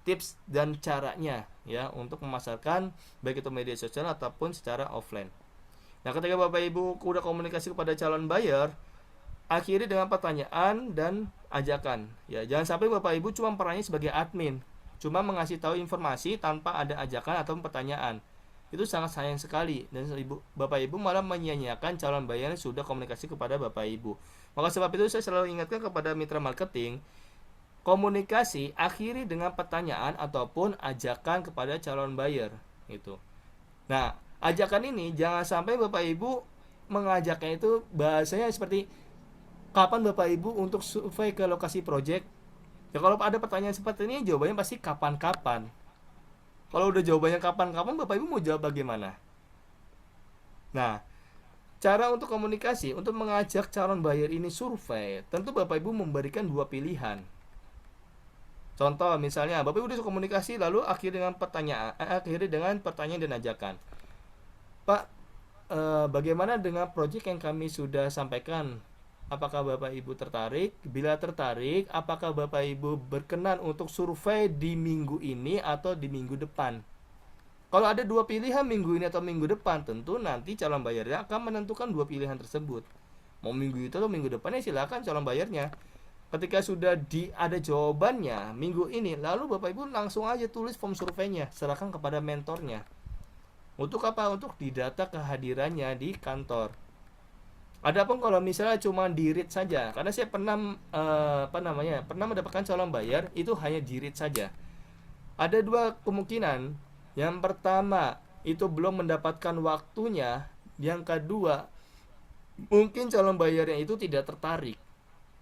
tips dan caranya ya untuk memasarkan baik itu media sosial ataupun secara offline. Nah, ketika Bapak Ibu udah komunikasi kepada calon buyer, akhiri dengan pertanyaan dan ajakan. Ya, jangan sampai Bapak Ibu cuma perannya sebagai admin, cuma mengasih tahu informasi tanpa ada ajakan atau pertanyaan. Itu sangat sayang sekali dan Bapak Ibu malah menyia-nyiakan calon buyer yang sudah komunikasi kepada Bapak Ibu. Maka sebab itu saya selalu ingatkan kepada mitra marketing, komunikasi akhiri dengan pertanyaan ataupun ajakan kepada calon buyer itu. Nah, ajakan ini jangan sampai Bapak Ibu mengajaknya itu bahasanya seperti kapan Bapak Ibu untuk survei ke lokasi project. Ya kalau ada pertanyaan seperti ini jawabannya pasti kapan-kapan. Kalau udah jawabannya kapan-kapan Bapak Ibu mau jawab bagaimana? Nah, cara untuk komunikasi untuk mengajak calon buyer ini survei, tentu Bapak Ibu memberikan dua pilihan. Contoh misalnya Bapak Ibu udah komunikasi lalu akhiri dengan pertanyaan dan ajakan. Pak, bagaimana dengan project yang kami sudah sampaikan? Apakah Bapak Ibu tertarik? Bila tertarik, apakah Bapak Ibu berkenan untuk survei di minggu ini atau di minggu depan? Kalau ada dua pilihan minggu ini atau minggu depan, tentu nanti calon bayarnya akan menentukan dua pilihan tersebut. Mau minggu itu atau minggu depannya silakan calon bayarnya. Ketika sudah ada jawabannya minggu ini, lalu Bapak Ibu langsung aja tulis form surveinya, serahkan kepada mentornya. Untuk apa? Untuk didata kehadirannya di kantor. Adapun kalau misalnya cuma di read saja, karena saya pernah pernah mendapatkan calon bayar itu hanya di read saja. Ada dua kemungkinan. Yang pertama itu belum mendapatkan waktunya. Yang kedua mungkin calon bayarnya itu tidak tertarik.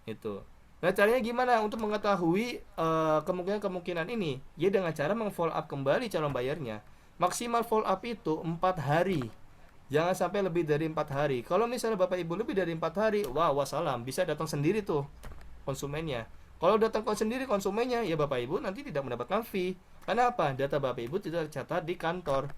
Itu. Nah caranya gimana untuk mengetahui kemungkinan ini? Ya dengan cara meng-follow up kembali calon bayarnya. Maksimal follow up itu 4 hari. Jangan sampai lebih dari 4 hari. Kalau misalnya Bapak Ibu lebih dari 4 hari, wah wassalam, bisa datang sendiri tuh konsumennya. Kalau datang sendiri konsumennya, ya Bapak Ibu nanti tidak mendapatkan fee. Karena apa? Data Bapak Ibu tidak tercatat di kantor.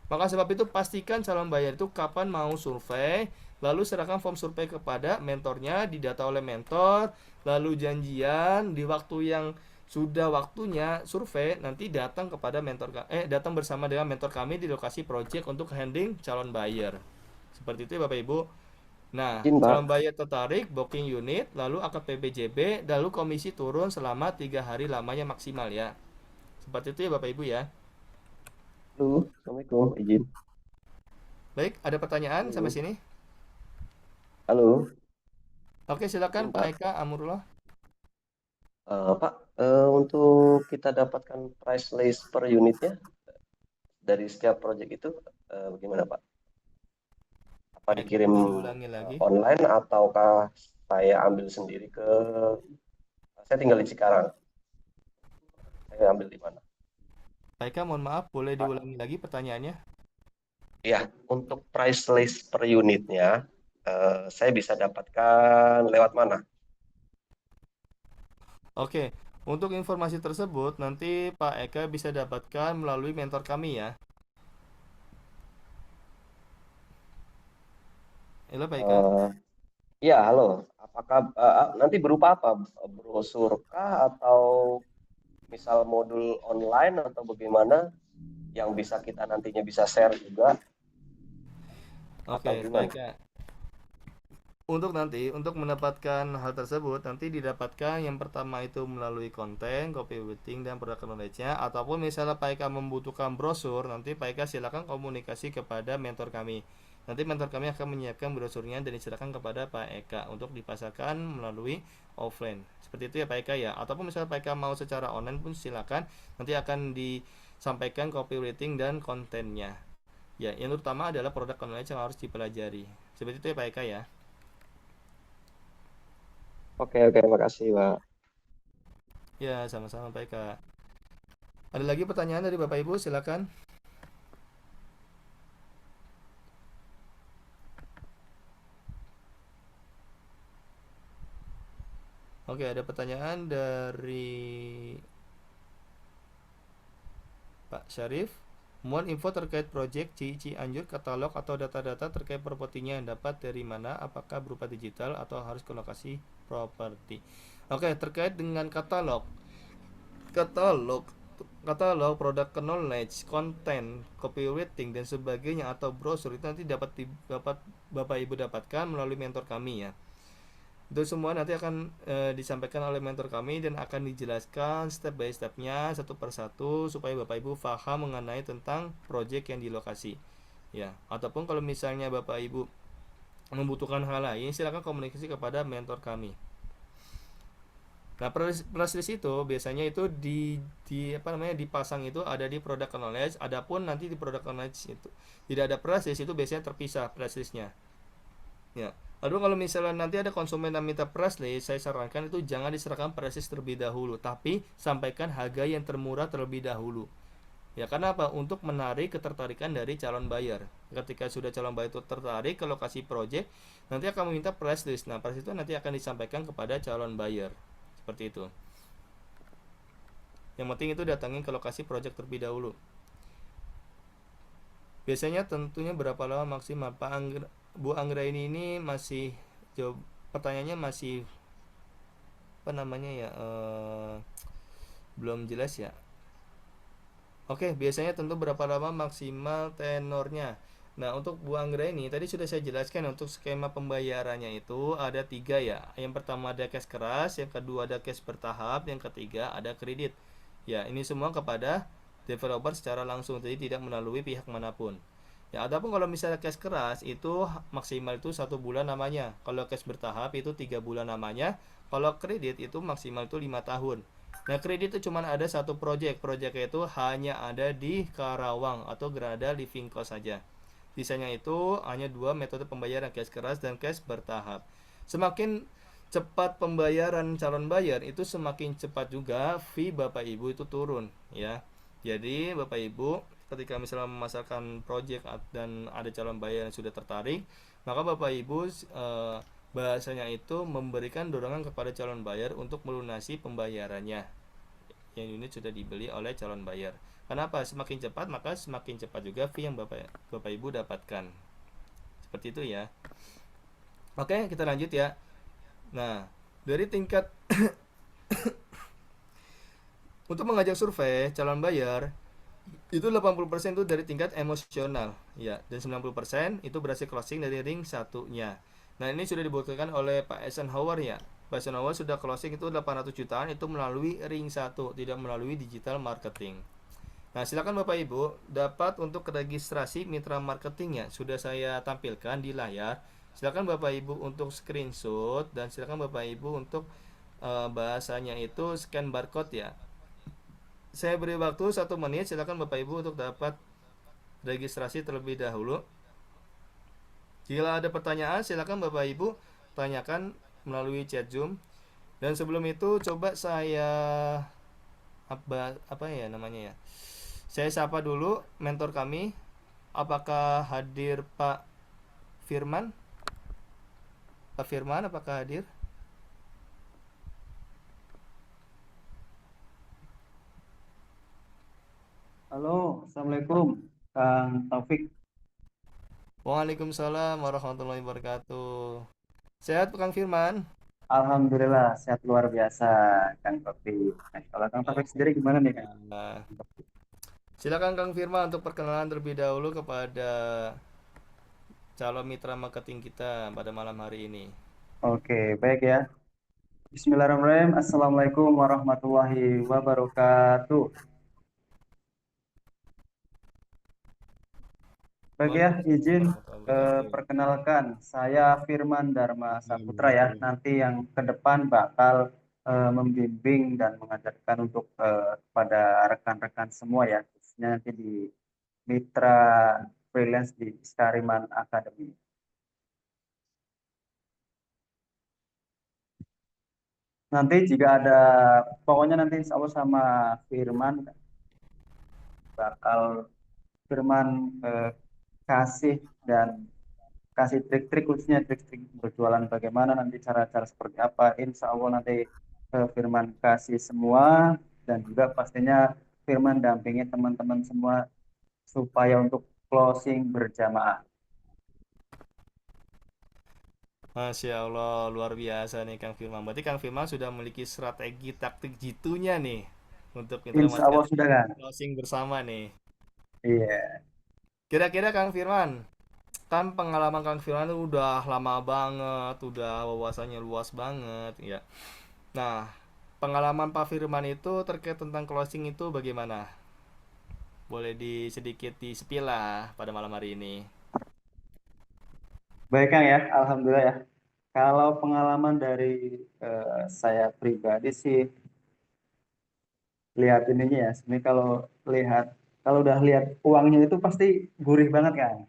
Maka sebab itu pastikan calon bayar itu kapan mau survei, lalu serahkan form survei kepada mentornya, didata oleh mentor, lalu janjian di waktu yang sudah waktunya survei nanti datang bersama dengan mentor kami di lokasi project untuk handling calon buyer. Seperti itu ya Bapak Ibu. Nah, Izin, calon Pak. buyer tertarik booking unit, lalu akad PBJB, lalu komisi turun selama 3 hari lamanya maksimal ya. Seperti itu ya Bapak Ibu ya. Halo. Assalamualaikum. Izin. Baik, ada pertanyaan sampai Halo. sini? Halo. Oke, silakan Izin, Pak Pak. Eka Amurullah. Pak, untuk kita dapatkan price list per unitnya dari setiap project itu bagaimana, Pak? Apa Pak Eka dikirim boleh diulangi lagi. online ataukah saya ambil sendiri saya tinggal di Cikarang. Saya ambil di mana? Pak Eka, mohon maaf, boleh Pak, diulangi lagi pertanyaannya? ya, untuk price list per unitnya saya bisa dapatkan lewat mana? Oke, untuk informasi tersebut nanti Pak Eka bisa dapatkan melalui mentor kami ya. Halo Pak Eka. Eh, ya, halo. Apakah nanti berupa apa? Brosur kah atau misal modul online atau bagaimana yang bisa kita nantinya bisa share juga atau Oke, Pak gimana? Eka. Untuk nanti, untuk mendapatkan hal tersebut, nanti didapatkan yang pertama itu melalui konten, copywriting, dan product knowledge-nya. Ataupun misalnya Pak Eka membutuhkan brosur, nanti Pak Eka silakan komunikasi kepada mentor kami. Nanti mentor kami akan menyiapkan brosurnya dan diserahkan kepada Pak Eka untuk dipasarkan melalui offline. Seperti itu ya Pak Eka ya. Ataupun misalnya Pak Eka mau secara online pun silakan. Nanti akan disampaikan copywriting dan kontennya. Ya, yang utama adalah produk knowledge yang harus dipelajari. Seperti itu ya Pak Eka ya. Oke, oke, makasih, Pak. Ya, sama-sama baik, Kak. Ada lagi pertanyaan dari Bapak Ibu? Silakan. Oke, ada pertanyaan dari Pak Syarif. Mohon info terkait proyek Cianjur, katalog atau data-data terkait propertinya yang dapat dari mana? Apakah berupa digital atau harus ke lokasi properti? Oke, terkait dengan katalog. Katalog katalog produk knowledge, konten, copywriting dan sebagainya atau brosur itu nanti dapat Bapak Ibu dapatkan melalui mentor kami ya. Itu semua nanti akan disampaikan oleh mentor kami dan akan dijelaskan step by stepnya satu persatu supaya Bapak Ibu paham mengenai tentang project yang di lokasi. Ya, ataupun kalau misalnya Bapak Ibu membutuhkan hal lain, silakan komunikasi kepada mentor kami. Nah, press list itu biasanya itu di apa namanya dipasang itu ada di product knowledge. Adapun nanti di product knowledge itu tidak ada press list, itu biasanya terpisah press listnya. Ya. Lalu kalau misalnya nanti ada konsumen yang minta press list, saya sarankan itu jangan diserahkan press list terlebih dahulu, tapi sampaikan harga yang termurah terlebih dahulu. Ya, karena apa? Untuk menarik ketertarikan dari calon buyer. Ketika sudah calon buyer itu tertarik ke lokasi project, nanti akan meminta press list. Nah, press list itu nanti akan disampaikan kepada calon buyer. Seperti itu. Yang penting itu datangin ke lokasi project terlebih dahulu. Biasanya tentunya berapa lama maksimal? Bu Anggra ini masih jawab pertanyaannya masih apa namanya ya belum jelas ya. Oke, biasanya tentu berapa lama maksimal tenornya. Nah, untuk Bu Anggra ini tadi sudah saya jelaskan untuk skema pembayarannya itu ada tiga ya. Yang pertama ada cash keras, yang kedua ada cash bertahap, yang ketiga ada kredit. Ya, ini semua kepada developer secara langsung, jadi tidak melalui pihak manapun. Ya, adapun kalau misalnya cash keras itu maksimal itu 1 bulan namanya. Kalau cash bertahap itu 3 bulan namanya. Kalau kredit itu maksimal itu 5 tahun. Nah, kredit itu cuma ada satu project. Projectnya itu hanya ada di Karawang atau Gerada Living Cost saja. Sisanya itu hanya dua metode pembayaran, cash keras dan cash bertahap. Semakin cepat pembayaran calon bayar itu semakin cepat juga fee Bapak Ibu itu turun ya. Jadi Bapak Ibu ketika misalnya memasarkan project dan ada calon bayar yang sudah tertarik, maka Bapak Ibu bahasanya itu memberikan dorongan kepada calon bayar untuk melunasi pembayarannya yang unit sudah dibeli oleh calon bayar. Kenapa? Semakin cepat maka semakin cepat juga fee yang Bapak Ibu dapatkan. Seperti itu ya. Oke, kita lanjut ya. Nah, dari tingkat untuk mengajak survei calon bayar itu 80% itu dari tingkat emosional ya, dan 90% itu berhasil closing dari ring satunya. Nah, ini sudah dibuktikan oleh Pak Eisenhower ya. Pak Eisenhower sudah closing itu 800 jutaan itu melalui ring 1, tidak melalui digital marketing. Nah, silakan Bapak Ibu dapat untuk registrasi mitra marketingnya sudah saya tampilkan di layar. Silakan Bapak Ibu untuk screenshot dan silakan Bapak Ibu untuk bahasanya itu scan barcode ya. Saya beri waktu 1 menit, silakan Bapak Ibu untuk dapat registrasi terlebih dahulu. Jika ada pertanyaan, silakan Bapak Ibu tanyakan melalui chat Zoom. Dan sebelum itu coba saya apa ya namanya ya. Saya sapa dulu mentor kami. Apakah hadir Pak Firman? Pak Firman apakah hadir? Halo, Assalamualaikum, Kang Taufik. Waalaikumsalam warahmatullahi wabarakatuh. Sehat Kang Firman? Alhamdulillah, sehat luar biasa, Kang Taufik. Nah, kalau Kang Taufik sendiri gimana nih, Kang? Nah, silakan Kang Firman untuk perkenalan terlebih dahulu kepada calon mitra marketing kita pada malam hari ini. Oke, baik ya. Bismillahirrahmanirrahim. Assalamualaikum warahmatullahi wabarakatuh. Baik ya, Waalaikumsalam izin warahmatullahi wabarakatuh. perkenalkan, saya Firman Dharma Saputra ya. Hmm. Nanti yang ke depan bakal membimbing dan mengajarkan untuk pada rekan-rekan semua ya, khususnya nanti di mitra freelance di Skariman Academy. Nanti jika ada, pokoknya nanti insya Allah sama Firman bakal Firman eh, kasih dan kasih trik-trik, khususnya trik-trik berjualan bagaimana, nanti cara-cara seperti apa. Insya Allah nanti Firman kasih semua, dan juga pastinya Firman dampingi teman-teman semua supaya untuk closing berjamaah. Masya Allah, luar biasa nih Kang Firman. Berarti Kang Firman sudah memiliki strategi taktik jitunya nih untuk mitra Insya Allah marketing sudah kan? closing bersama nih. Iya, Kira-kira Kang Firman, kan pengalaman Kang Firman itu udah lama banget, udah wawasannya luas banget, ya. Nah, pengalaman Pak Firman itu terkait tentang closing itu bagaimana? Boleh sedikit di spill lah pada malam hari ini. baik Kang ya, Alhamdulillah ya. Kalau pengalaman dari saya pribadi sih, lihat ininya ya, sebenarnya kalau udah lihat uangnya itu pasti gurih banget kan,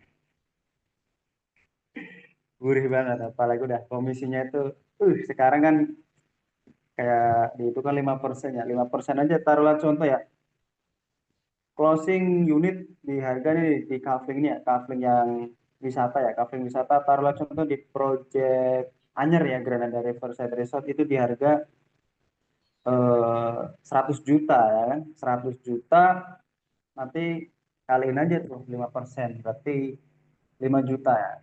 gurih banget. Apalagi udah komisinya itu, sekarang kan kayak di itu kan 5% ya, 5% aja taruhlah contoh ya, closing unit di harga nih di kafling ya, kafling yang wisata ya, kafling wisata taruhlah contoh di project Anyer ya, Granada Riverside Resort itu di harga 100 juta ya kan, 100 juta nanti kaliin aja tuh 5%, berarti 5 juta ya.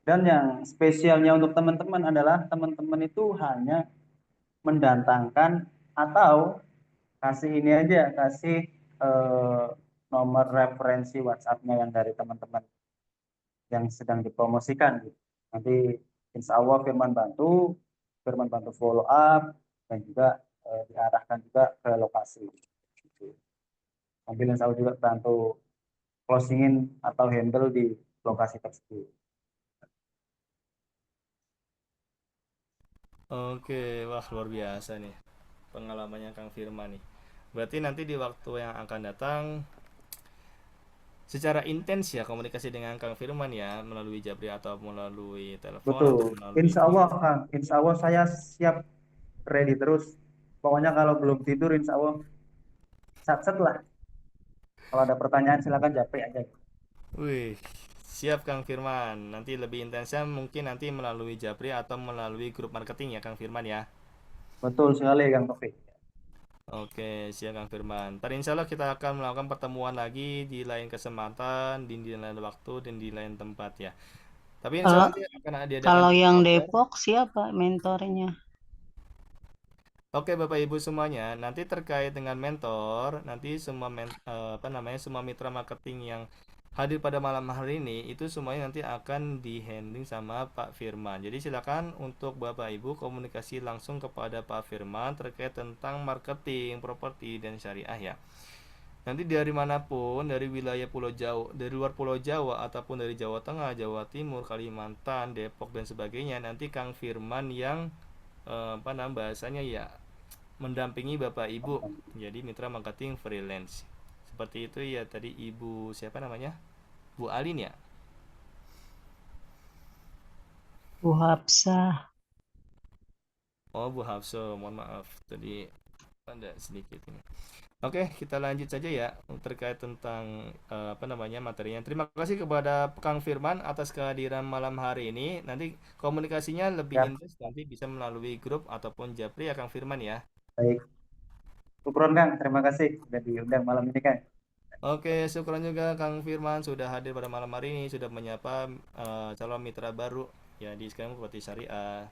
Dan yang spesialnya untuk teman-teman adalah teman-teman itu hanya mendatangkan atau kasih ini aja, kasih eh, nomor referensi WhatsApp-nya yang dari teman-teman yang sedang dipromosikan gitu. Nanti insya Allah Firman bantu follow up, dan juga diarahkan juga ke lokasi. Gitu. Sambil insya Allah juga bantu closingin atau handle di lokasi tersebut. Oke, wah luar biasa nih pengalamannya Kang Firman nih. Berarti nanti di waktu yang akan datang secara intens ya komunikasi dengan Kang Firman ya melalui Jabri atau melalui telepon Betul. atau melalui Insya call. Allah, Kang. Insya Allah saya siap ready terus. Pokoknya kalau belum tidur, insya Allah sat-set lah. Kalau ada pertanyaan, silakan japri aja. Wih, siap Kang Firman. Nanti lebih intensnya mungkin nanti melalui Jabri atau melalui grup marketing ya Kang Firman ya. Betul sekali, Kang Taufik. Oke, siap Kang Firman. Ntar insya Allah kita akan melakukan pertemuan lagi di lain kesempatan, di lain waktu, dan di lain tempat ya. Tapi insya Kalau Allah nanti akan diadakan kalau yang juga. Depok siapa mentornya? Oke Bapak Ibu semuanya, nanti terkait dengan mentor, nanti apa namanya semua mitra marketing yang hadir pada malam hari ini itu semuanya nanti akan di handling sama Pak Firman. Jadi silakan untuk Bapak Ibu komunikasi langsung kepada Pak Firman terkait tentang marketing, properti dan syariah ya. Nanti dari manapun, dari wilayah Pulau Jawa, dari luar Pulau Jawa ataupun dari Jawa Tengah, Jawa Timur, Kalimantan, Depok dan sebagainya, nanti Kang Firman yang apa namanya bahasanya ya mendampingi Bapak Ibu jadi mitra marketing freelance. Seperti itu ya tadi Ibu siapa namanya? Bu Alin ya? Bu Hapsah. Oh, Bu Hafso, mohon maaf. Tadi ada sedikit ini. Oke, kita lanjut saja ya terkait tentang apa namanya materinya. Terima kasih kepada Kang Firman atas kehadiran malam hari ini. Nanti komunikasinya lebih Ya, intens nanti bisa melalui grup ataupun Japri ya Kang Firman ya. baik. Syukron, Kang. Terima kasih sudah diundang malam ini, Kang. Oke, syukuran juga Kang Firman sudah hadir pada malam hari ini, sudah menyapa calon mitra baru ya di Sekarang Properti Syariah.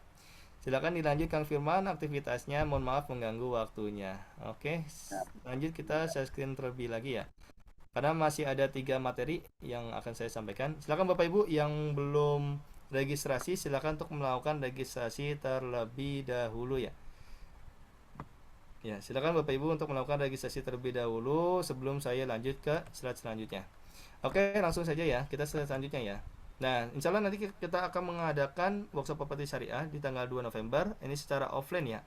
Silakan dilanjut Kang Firman aktivitasnya. Mohon maaf mengganggu waktunya. Oke, lanjut kita share screen terlebih lagi ya. Karena masih ada 3 materi yang akan saya sampaikan. Silakan Bapak Ibu yang belum registrasi, silakan untuk melakukan registrasi terlebih dahulu ya. Ya, silakan Bapak Ibu untuk melakukan registrasi terlebih dahulu sebelum saya lanjut ke slide selanjutnya. Oke, langsung saja ya, kita slide selanjutnya ya. Nah, insya Allah nanti kita akan mengadakan workshop properti syariah di tanggal 2 November. Ini secara offline ya.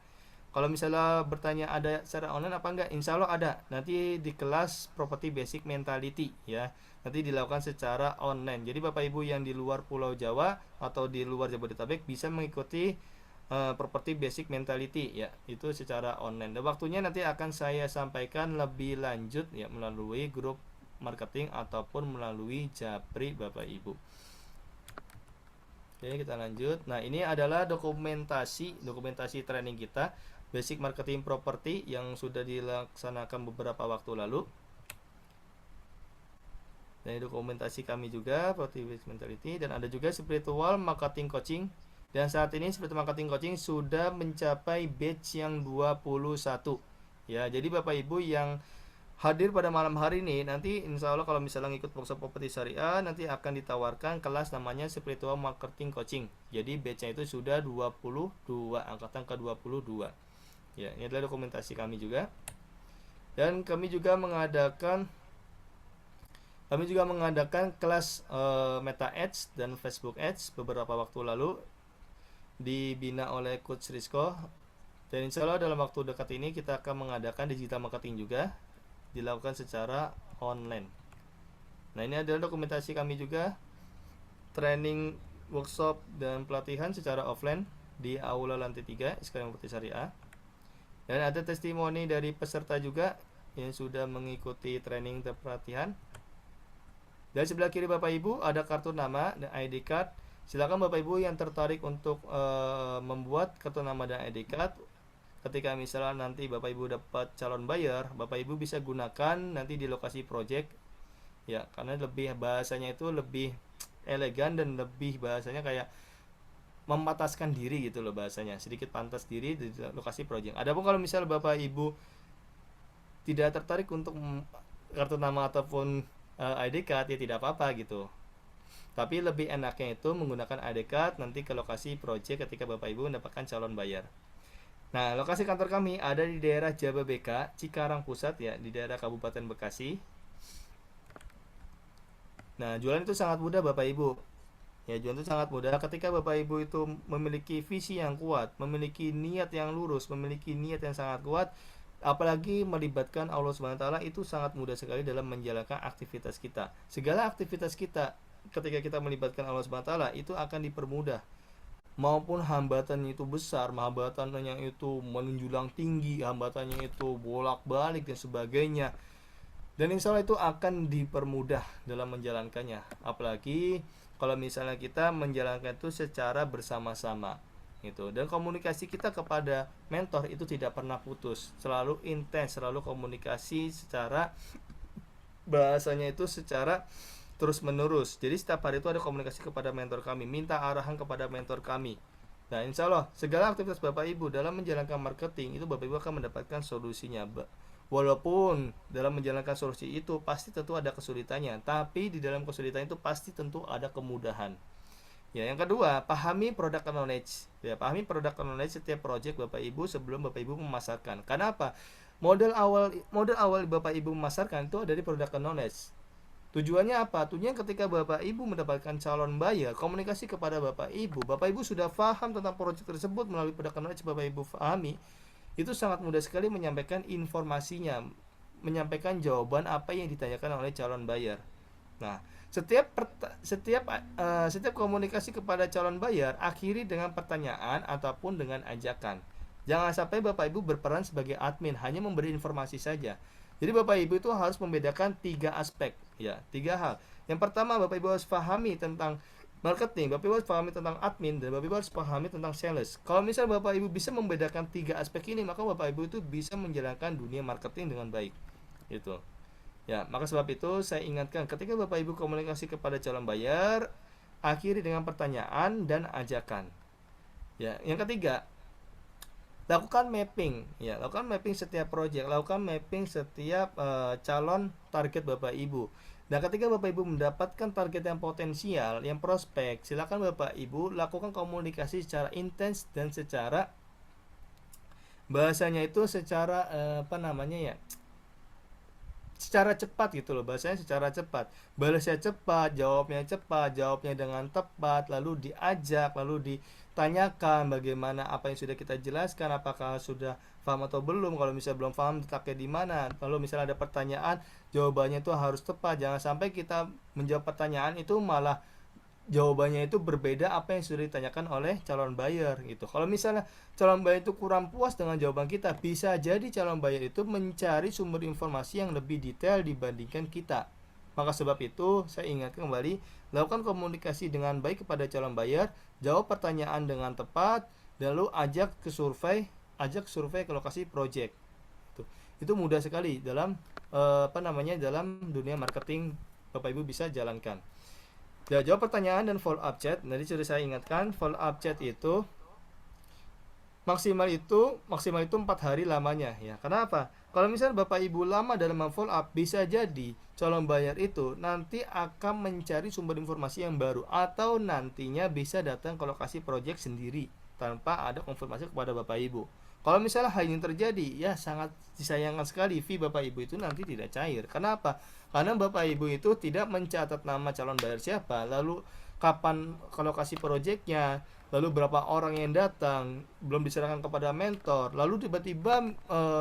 Kalau misalnya bertanya ada secara online apa enggak, insya Allah ada. Nanti di kelas Property Basic Mentality ya. Nanti dilakukan secara online. Jadi Bapak Ibu yang di luar Pulau Jawa atau di luar Jabodetabek bisa mengikuti Property Basic Mentality ya, itu secara online. Dan waktunya nanti akan saya sampaikan lebih lanjut ya melalui grup marketing ataupun melalui Japri Bapak Ibu. Oke, kita lanjut. Nah, ini adalah dokumentasi training kita Basic Marketing Property yang sudah dilaksanakan beberapa waktu lalu. Dan ini dokumentasi kami juga Property Basic Mentality, dan ada juga Spiritual Marketing Coaching. Dan saat ini Spiritual Marketing Coaching sudah mencapai batch yang 21 ya. Jadi Bapak Ibu yang hadir pada malam hari ini, nanti insya Allah kalau misalnya ngikut workshop properti syariah, nanti akan ditawarkan kelas namanya Spiritual Marketing Coaching. Jadi batchnya itu sudah 22, angkatan ke 22 ya. Ini adalah dokumentasi kami juga. Dan kami juga mengadakan kelas Meta Ads dan Facebook Ads beberapa waktu lalu, dibina oleh Coach Rizko. Dan insya Allah dalam waktu dekat ini kita akan mengadakan digital marketing juga, dilakukan secara online. Nah, ini adalah dokumentasi kami juga, training, workshop, dan pelatihan secara offline di Aula Lantai 3 Sekarang Properti Syariah. Dan ada testimoni dari peserta juga yang sudah mengikuti training dan pelatihan. Dari sebelah kiri Bapak Ibu ada kartu nama dan ID card. Silakan Bapak Ibu yang tertarik untuk membuat kartu nama dan ID card. Ketika misalnya nanti Bapak Ibu dapat calon buyer, Bapak Ibu bisa gunakan nanti di lokasi project ya, karena lebih bahasanya itu lebih elegan dan lebih bahasanya kayak mempataskan diri gitu loh bahasanya, sedikit pantas diri di lokasi project. Adapun kalau misalnya Bapak Ibu tidak tertarik untuk kartu nama ataupun ID card ya tidak apa-apa gitu. Tapi lebih enaknya itu menggunakan ID card nanti ke lokasi project ketika Bapak Ibu mendapatkan calon buyer. Nah, lokasi kantor kami ada di daerah Jababeka, Cikarang Pusat ya, di daerah Kabupaten Bekasi. Nah, jualan itu sangat mudah Bapak Ibu. Ya, jualan itu sangat mudah ketika Bapak Ibu itu memiliki visi yang kuat, memiliki niat yang lurus, memiliki niat yang sangat kuat, apalagi melibatkan Allah Subhanahu wa taala, itu sangat mudah sekali dalam menjalankan aktivitas kita. Segala aktivitas kita ketika kita melibatkan Allah Subhanahu wa taala itu akan dipermudah. Maupun hambatannya itu besar, hambatannya itu menjulang tinggi, hambatannya itu bolak-balik dan sebagainya. Dan insya Allah itu akan dipermudah dalam menjalankannya. Apalagi kalau misalnya kita menjalankan itu secara bersama-sama gitu. Dan komunikasi kita kepada mentor itu tidak pernah putus, selalu intens, selalu komunikasi secara bahasanya itu secara terus menerus. Jadi setiap hari itu ada komunikasi kepada mentor kami, minta arahan kepada mentor kami. Nah, insya Allah segala aktivitas Bapak Ibu dalam menjalankan marketing itu Bapak Ibu akan mendapatkan solusinya. Walaupun dalam menjalankan solusi itu pasti tentu ada kesulitannya, tapi di dalam kesulitan itu pasti tentu ada kemudahan. Ya, yang kedua, pahami product knowledge. Ya, pahami product knowledge setiap project Bapak Ibu sebelum Bapak Ibu memasarkan. Karena apa? Modal awal Bapak Ibu memasarkan itu dari product knowledge. Tujuannya apa? Tujuannya ketika Bapak Ibu mendapatkan calon buyer, komunikasi kepada Bapak Ibu sudah paham tentang proyek tersebut melalui product knowledge Bapak Ibu pahami, itu sangat mudah sekali menyampaikan informasinya, menyampaikan jawaban apa yang ditanyakan oleh calon buyer. Nah, setiap komunikasi kepada calon buyer akhiri dengan pertanyaan ataupun dengan ajakan. Jangan sampai Bapak Ibu berperan sebagai admin, hanya memberi informasi saja. Jadi Bapak Ibu itu harus membedakan 3 aspek ya, 3 hal. Yang pertama, Bapak Ibu harus pahami tentang marketing, Bapak Ibu harus pahami tentang admin, dan Bapak Ibu harus pahami tentang sales. Kalau misalnya Bapak Ibu bisa membedakan 3 aspek ini, maka Bapak Ibu itu bisa menjalankan dunia marketing dengan baik. Gitu. Ya, maka sebab itu saya ingatkan ketika Bapak Ibu komunikasi kepada calon bayar, akhiri dengan pertanyaan dan ajakan. Ya, yang ketiga, lakukan mapping. Ya, lakukan mapping setiap proyek, lakukan mapping setiap calon target Bapak Ibu. Dan ketika Bapak Ibu mendapatkan target yang potensial, yang prospek, silakan Bapak Ibu lakukan komunikasi secara intens dan secara bahasanya itu secara apa namanya ya? Secara cepat gitu loh, bahasanya secara cepat, balasnya cepat, jawabnya dengan tepat, lalu diajak, lalu ditanyakan bagaimana apa yang sudah kita jelaskan, apakah sudah paham atau belum. Kalau misalnya belum paham, letaknya di mana. Lalu misalnya ada pertanyaan, jawabannya itu harus tepat, jangan sampai kita menjawab pertanyaan itu malah jawabannya itu berbeda apa yang sudah ditanyakan oleh calon buyer gitu. Kalau misalnya calon buyer itu kurang puas dengan jawaban kita, bisa jadi calon buyer itu mencari sumber informasi yang lebih detail dibandingkan kita. Maka sebab itu saya ingatkan kembali, lakukan komunikasi dengan baik kepada calon buyer, jawab pertanyaan dengan tepat, lalu ajak survei ke lokasi project. Itu mudah sekali dalam dalam dunia marketing Bapak Ibu bisa jalankan. Ya, jawab pertanyaan dan follow up chat. Tadi sudah saya ingatkan, follow up chat itu maksimal itu 4 hari lamanya ya. Kenapa? Kalau misalnya Bapak Ibu lama dalam follow up, bisa jadi calon bayar itu nanti akan mencari sumber informasi yang baru, atau nantinya bisa datang ke lokasi project sendiri tanpa ada konfirmasi kepada Bapak Ibu. Kalau misalnya hal ini terjadi, ya sangat disayangkan sekali, fee Bapak Ibu itu nanti tidak cair. Kenapa? Karena Bapak Ibu itu tidak mencatat nama calon bayar siapa, lalu kapan ke lokasi proyeknya, lalu berapa orang yang datang, belum diserahkan kepada mentor, lalu tiba-tiba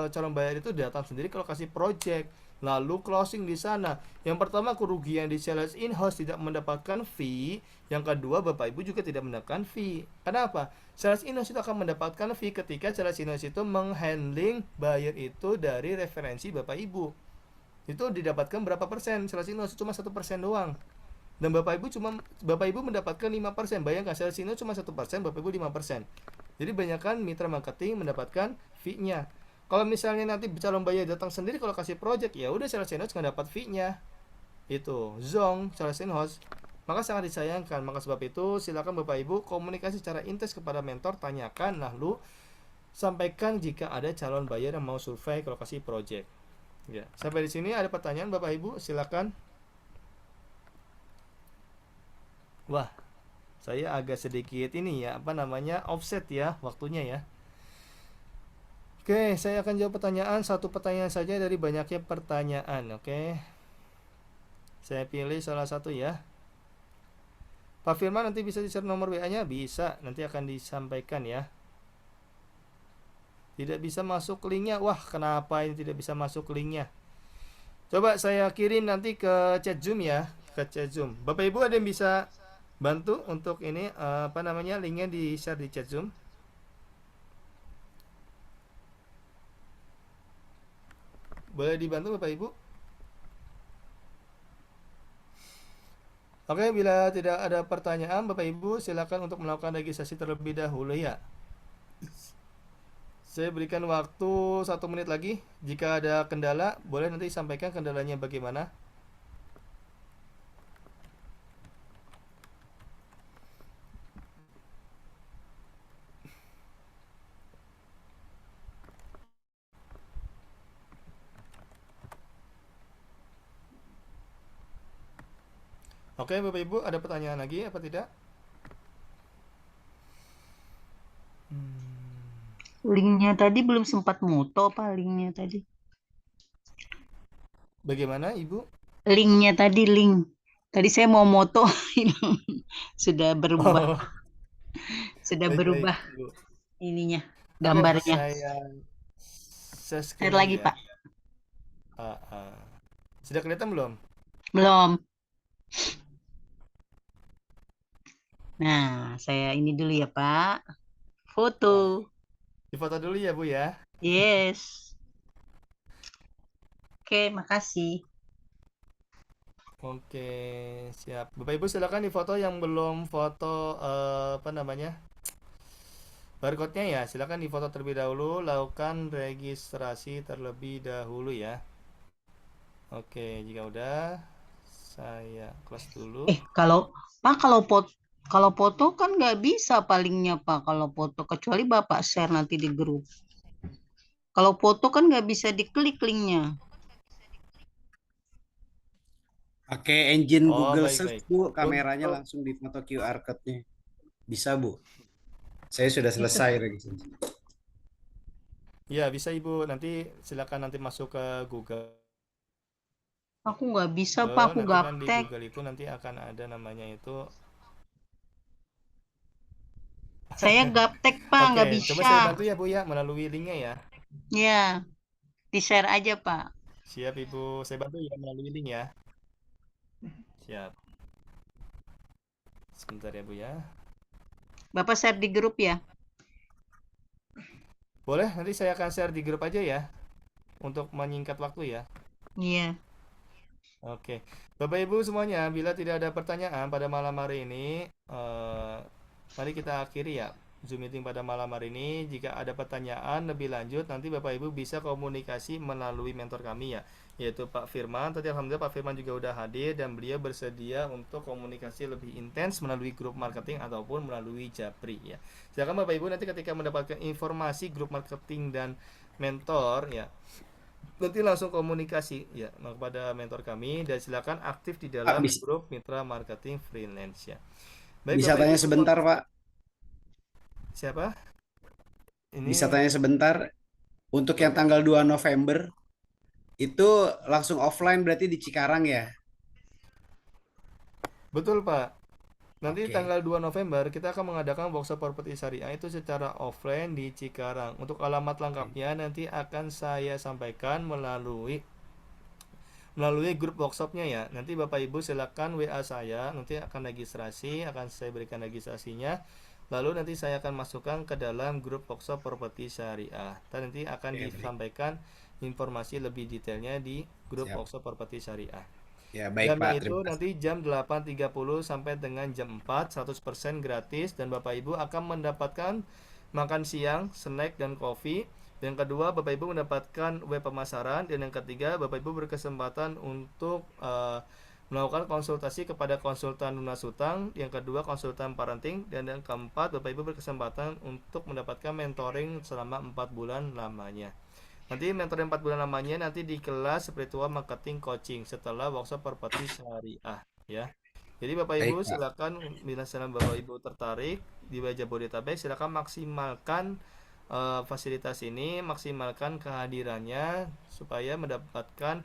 calon bayar itu datang sendiri ke lokasi proyek, lalu closing di sana. Yang pertama, kerugian di sales in-house tidak mendapatkan fee. Yang kedua, Bapak Ibu juga tidak mendapatkan fee. Kenapa? Sales in-house itu akan mendapatkan fee ketika sales in-house itu menghandling buyer itu dari referensi Bapak Ibu. Itu didapatkan berapa persen? Sales in-house cuma 1% doang. Dan Bapak Ibu mendapatkan 5%. Bayangkan, sales in-house cuma 1%, Bapak Ibu 5%. Jadi banyakkan mitra marketing mendapatkan fee-nya. Kalau misalnya nanti calon buyer datang sendiri kalau kasih project, ya udah sales in-house nggak dapat fee-nya. Itu zong sales in-house. Maka sangat disayangkan. Maka sebab itu silakan Bapak Ibu komunikasi secara intens kepada mentor, tanyakan, lalu sampaikan jika ada calon buyer yang mau survei ke lokasi project. Ya, sampai di sini ada pertanyaan Bapak Ibu, silakan. Wah, saya agak sedikit ini ya, offset ya waktunya ya. Oke, saya akan jawab satu pertanyaan saja dari banyaknya pertanyaan. Oke, saya pilih salah satu ya. Pak Firman, nanti bisa di-share nomor WA-nya? Bisa, nanti akan disampaikan ya. Tidak bisa masuk linknya. Wah, kenapa ini tidak bisa masuk linknya? Coba saya kirim nanti ke chat Zoom ya, ke chat Zoom. Bapak Ibu ada yang bisa bantu untuk ini linknya di-share di chat Zoom? Boleh dibantu Bapak Ibu? Oke, bila tidak ada pertanyaan, Bapak Ibu silakan untuk melakukan registrasi terlebih dahulu ya. Saya berikan waktu 1 menit lagi. Jika ada kendala, boleh nanti sampaikan kendalanya bagaimana. Oke, Bapak Ibu, ada pertanyaan lagi apa tidak? Linknya tadi belum sempat muto, Pak, linknya tadi. Bagaimana, Ibu? Linknya tadi, link. Tadi saya mau moto, sudah berubah. Oh, Sudah baik, berubah Ibu. ininya, Oke, gambarnya. saya share Share screen lagi, ya. Pak. Sudah kelihatan belum? Belum. Nah, saya ini dulu ya, Pak. Foto. Difoto dulu ya, Bu ya. Yes. Oke, makasih. Oke, siap. Bapak Ibu silakan difoto yang belum foto barcode-nya ya. Silakan difoto terlebih dahulu, lakukan registrasi terlebih dahulu ya. Oke, jika udah, saya close dulu. Kalau Pak, kalau foto kan nggak bisa palingnya Pak, kalau foto kecuali Bapak share nanti di grup. Kalau foto kan nggak bisa diklik linknya. Pakai engine Oh, Google baik, Search, baik. Bu, kameranya Untuk, langsung di foto QR code-nya. Bisa, Bu. Saya sudah Bisa. selesai registrasi. ya bisa Ibu, nanti silakan nanti masuk ke Google. Aku nggak bisa Pak, aku Nanti kan di gaptek. Google itu nanti akan ada namanya itu. Saya gaptek Pak, Oke, nggak coba bisa. saya bantu ya Bu ya melalui linknya ya. Ya, di-share aja Pak. Siap Ibu, saya bantu ya melalui link ya. Siap. Sebentar ya Bu ya. Bapak share di grup ya. Boleh, nanti saya akan share di grup aja ya. Untuk menyingkat waktu ya. Iya. Oke, Bapak Ibu semuanya, bila tidak ada pertanyaan pada malam hari ini, mari kita akhiri ya Zoom meeting pada malam hari ini. Jika ada pertanyaan lebih lanjut, nanti Bapak Ibu bisa komunikasi melalui mentor kami ya, yaitu Pak Firman. Tadi Alhamdulillah Pak Firman juga udah hadir dan beliau bersedia untuk komunikasi lebih intens melalui grup marketing ataupun melalui Japri ya. Silakan Bapak Ibu nanti ketika mendapatkan informasi grup marketing dan mentor ya, nanti langsung komunikasi ya kepada mentor kami dan silakan aktif di Pak, dalam grup Mitra Marketing Freelance ya. Baik bisa Bapak tanya Ibu, sebentar, Pak? siapa? Bisa Ini tanya sebentar? Untuk yang tanggal 2 November, itu langsung offline berarti di Cikarang ya? betul Pak. Nanti Oke. tanggal 2 November kita akan mengadakan workshop properti syariah itu secara offline di Cikarang. Untuk alamat lengkapnya nanti akan saya sampaikan melalui grup workshopnya ya. Nanti Bapak Ibu silakan WA saya, nanti akan registrasi, akan saya berikan registrasinya. Lalu nanti saya akan masukkan ke dalam grup workshop properti syariah. Dan nanti akan Oke, baik. disampaikan informasi lebih detailnya di grup Siap. workshop properti syariah. Ya, baik Jamnya Pak. itu Terima kasih. nanti jam 8.30 sampai dengan jam 4, 100% gratis dan Bapak Ibu akan mendapatkan makan siang, snack dan kopi. Yang kedua, Bapak Ibu mendapatkan web pemasaran dan yang ketiga, Bapak Ibu berkesempatan untuk melakukan konsultasi kepada konsultan lunas hutang, yang kedua konsultan parenting dan yang keempat, Bapak Ibu berkesempatan untuk mendapatkan mentoring selama 4 bulan lamanya. Nanti mentor 4 bulan lamanya nanti di kelas spiritual marketing coaching setelah workshop properti syariah ya. Jadi Bapak Ibu Baik, Pak. silakan bila Bapak Ibu tertarik di Jabodetabek silakan maksimalkan fasilitas ini, maksimalkan kehadirannya supaya mendapatkan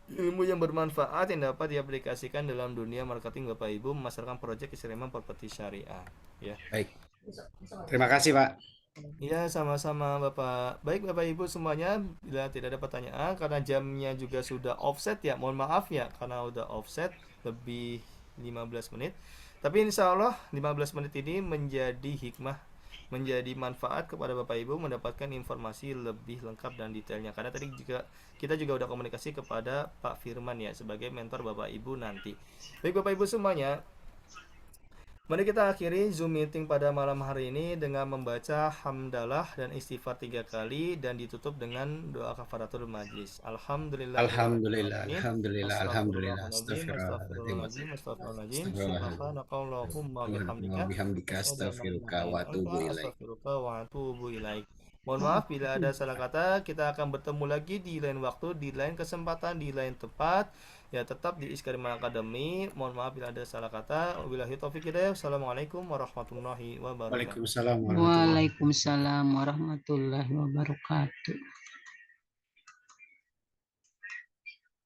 ilmu yang bermanfaat yang dapat diaplikasikan dalam dunia marketing Bapak Ibu memasarkan proyek Istiqomah properti syariah ya. Baik. Terima kasih, Pak. Iya, sama-sama Bapak. Baik Bapak Ibu semuanya, bila tidak ada pertanyaan karena jamnya juga sudah offset ya. Mohon maaf ya karena udah offset lebih 15 menit. Tapi insya Allah 15 menit ini menjadi hikmah, menjadi manfaat kepada Bapak Ibu mendapatkan informasi lebih lengkap dan detailnya. Karena tadi juga kita juga udah komunikasi kepada Pak Firman ya sebagai mentor Bapak Ibu nanti. Baik Bapak Ibu semuanya, mari kita akhiri Zoom meeting pada malam hari ini dengan membaca hamdalah dan istighfar 3 kali dan ditutup dengan doa kafaratul majlis. Alhamdulillah, alhamdulillah, alhamdulillah. Astagfirullahaladzim, Astagfirullahaladzim. astagfirullahaladzim, astagfirullahaladzim. Astagfirullahaladzim. Subhanakallahumma bihamdika. Allahumma bihamdika Asyhadu an la astaghfiruka ilaha wa illa atubu anta, ilaik. astaghfiruka wa atubu ilaik. Mohon maaf bila ada salah kata. Kita akan bertemu lagi di lain waktu, di lain kesempatan, di lain tempat. Ya tetap di Iskariman Academy. Mohon maaf bila ada salah kata. Wabillahi taufiq hidayah. Assalamualaikum warahmatullahi wabarakatuh. Waalaikumsalam warahmatullahi wabarakatuh. Waalaikumsalam warahmatullahi wabarakatuh.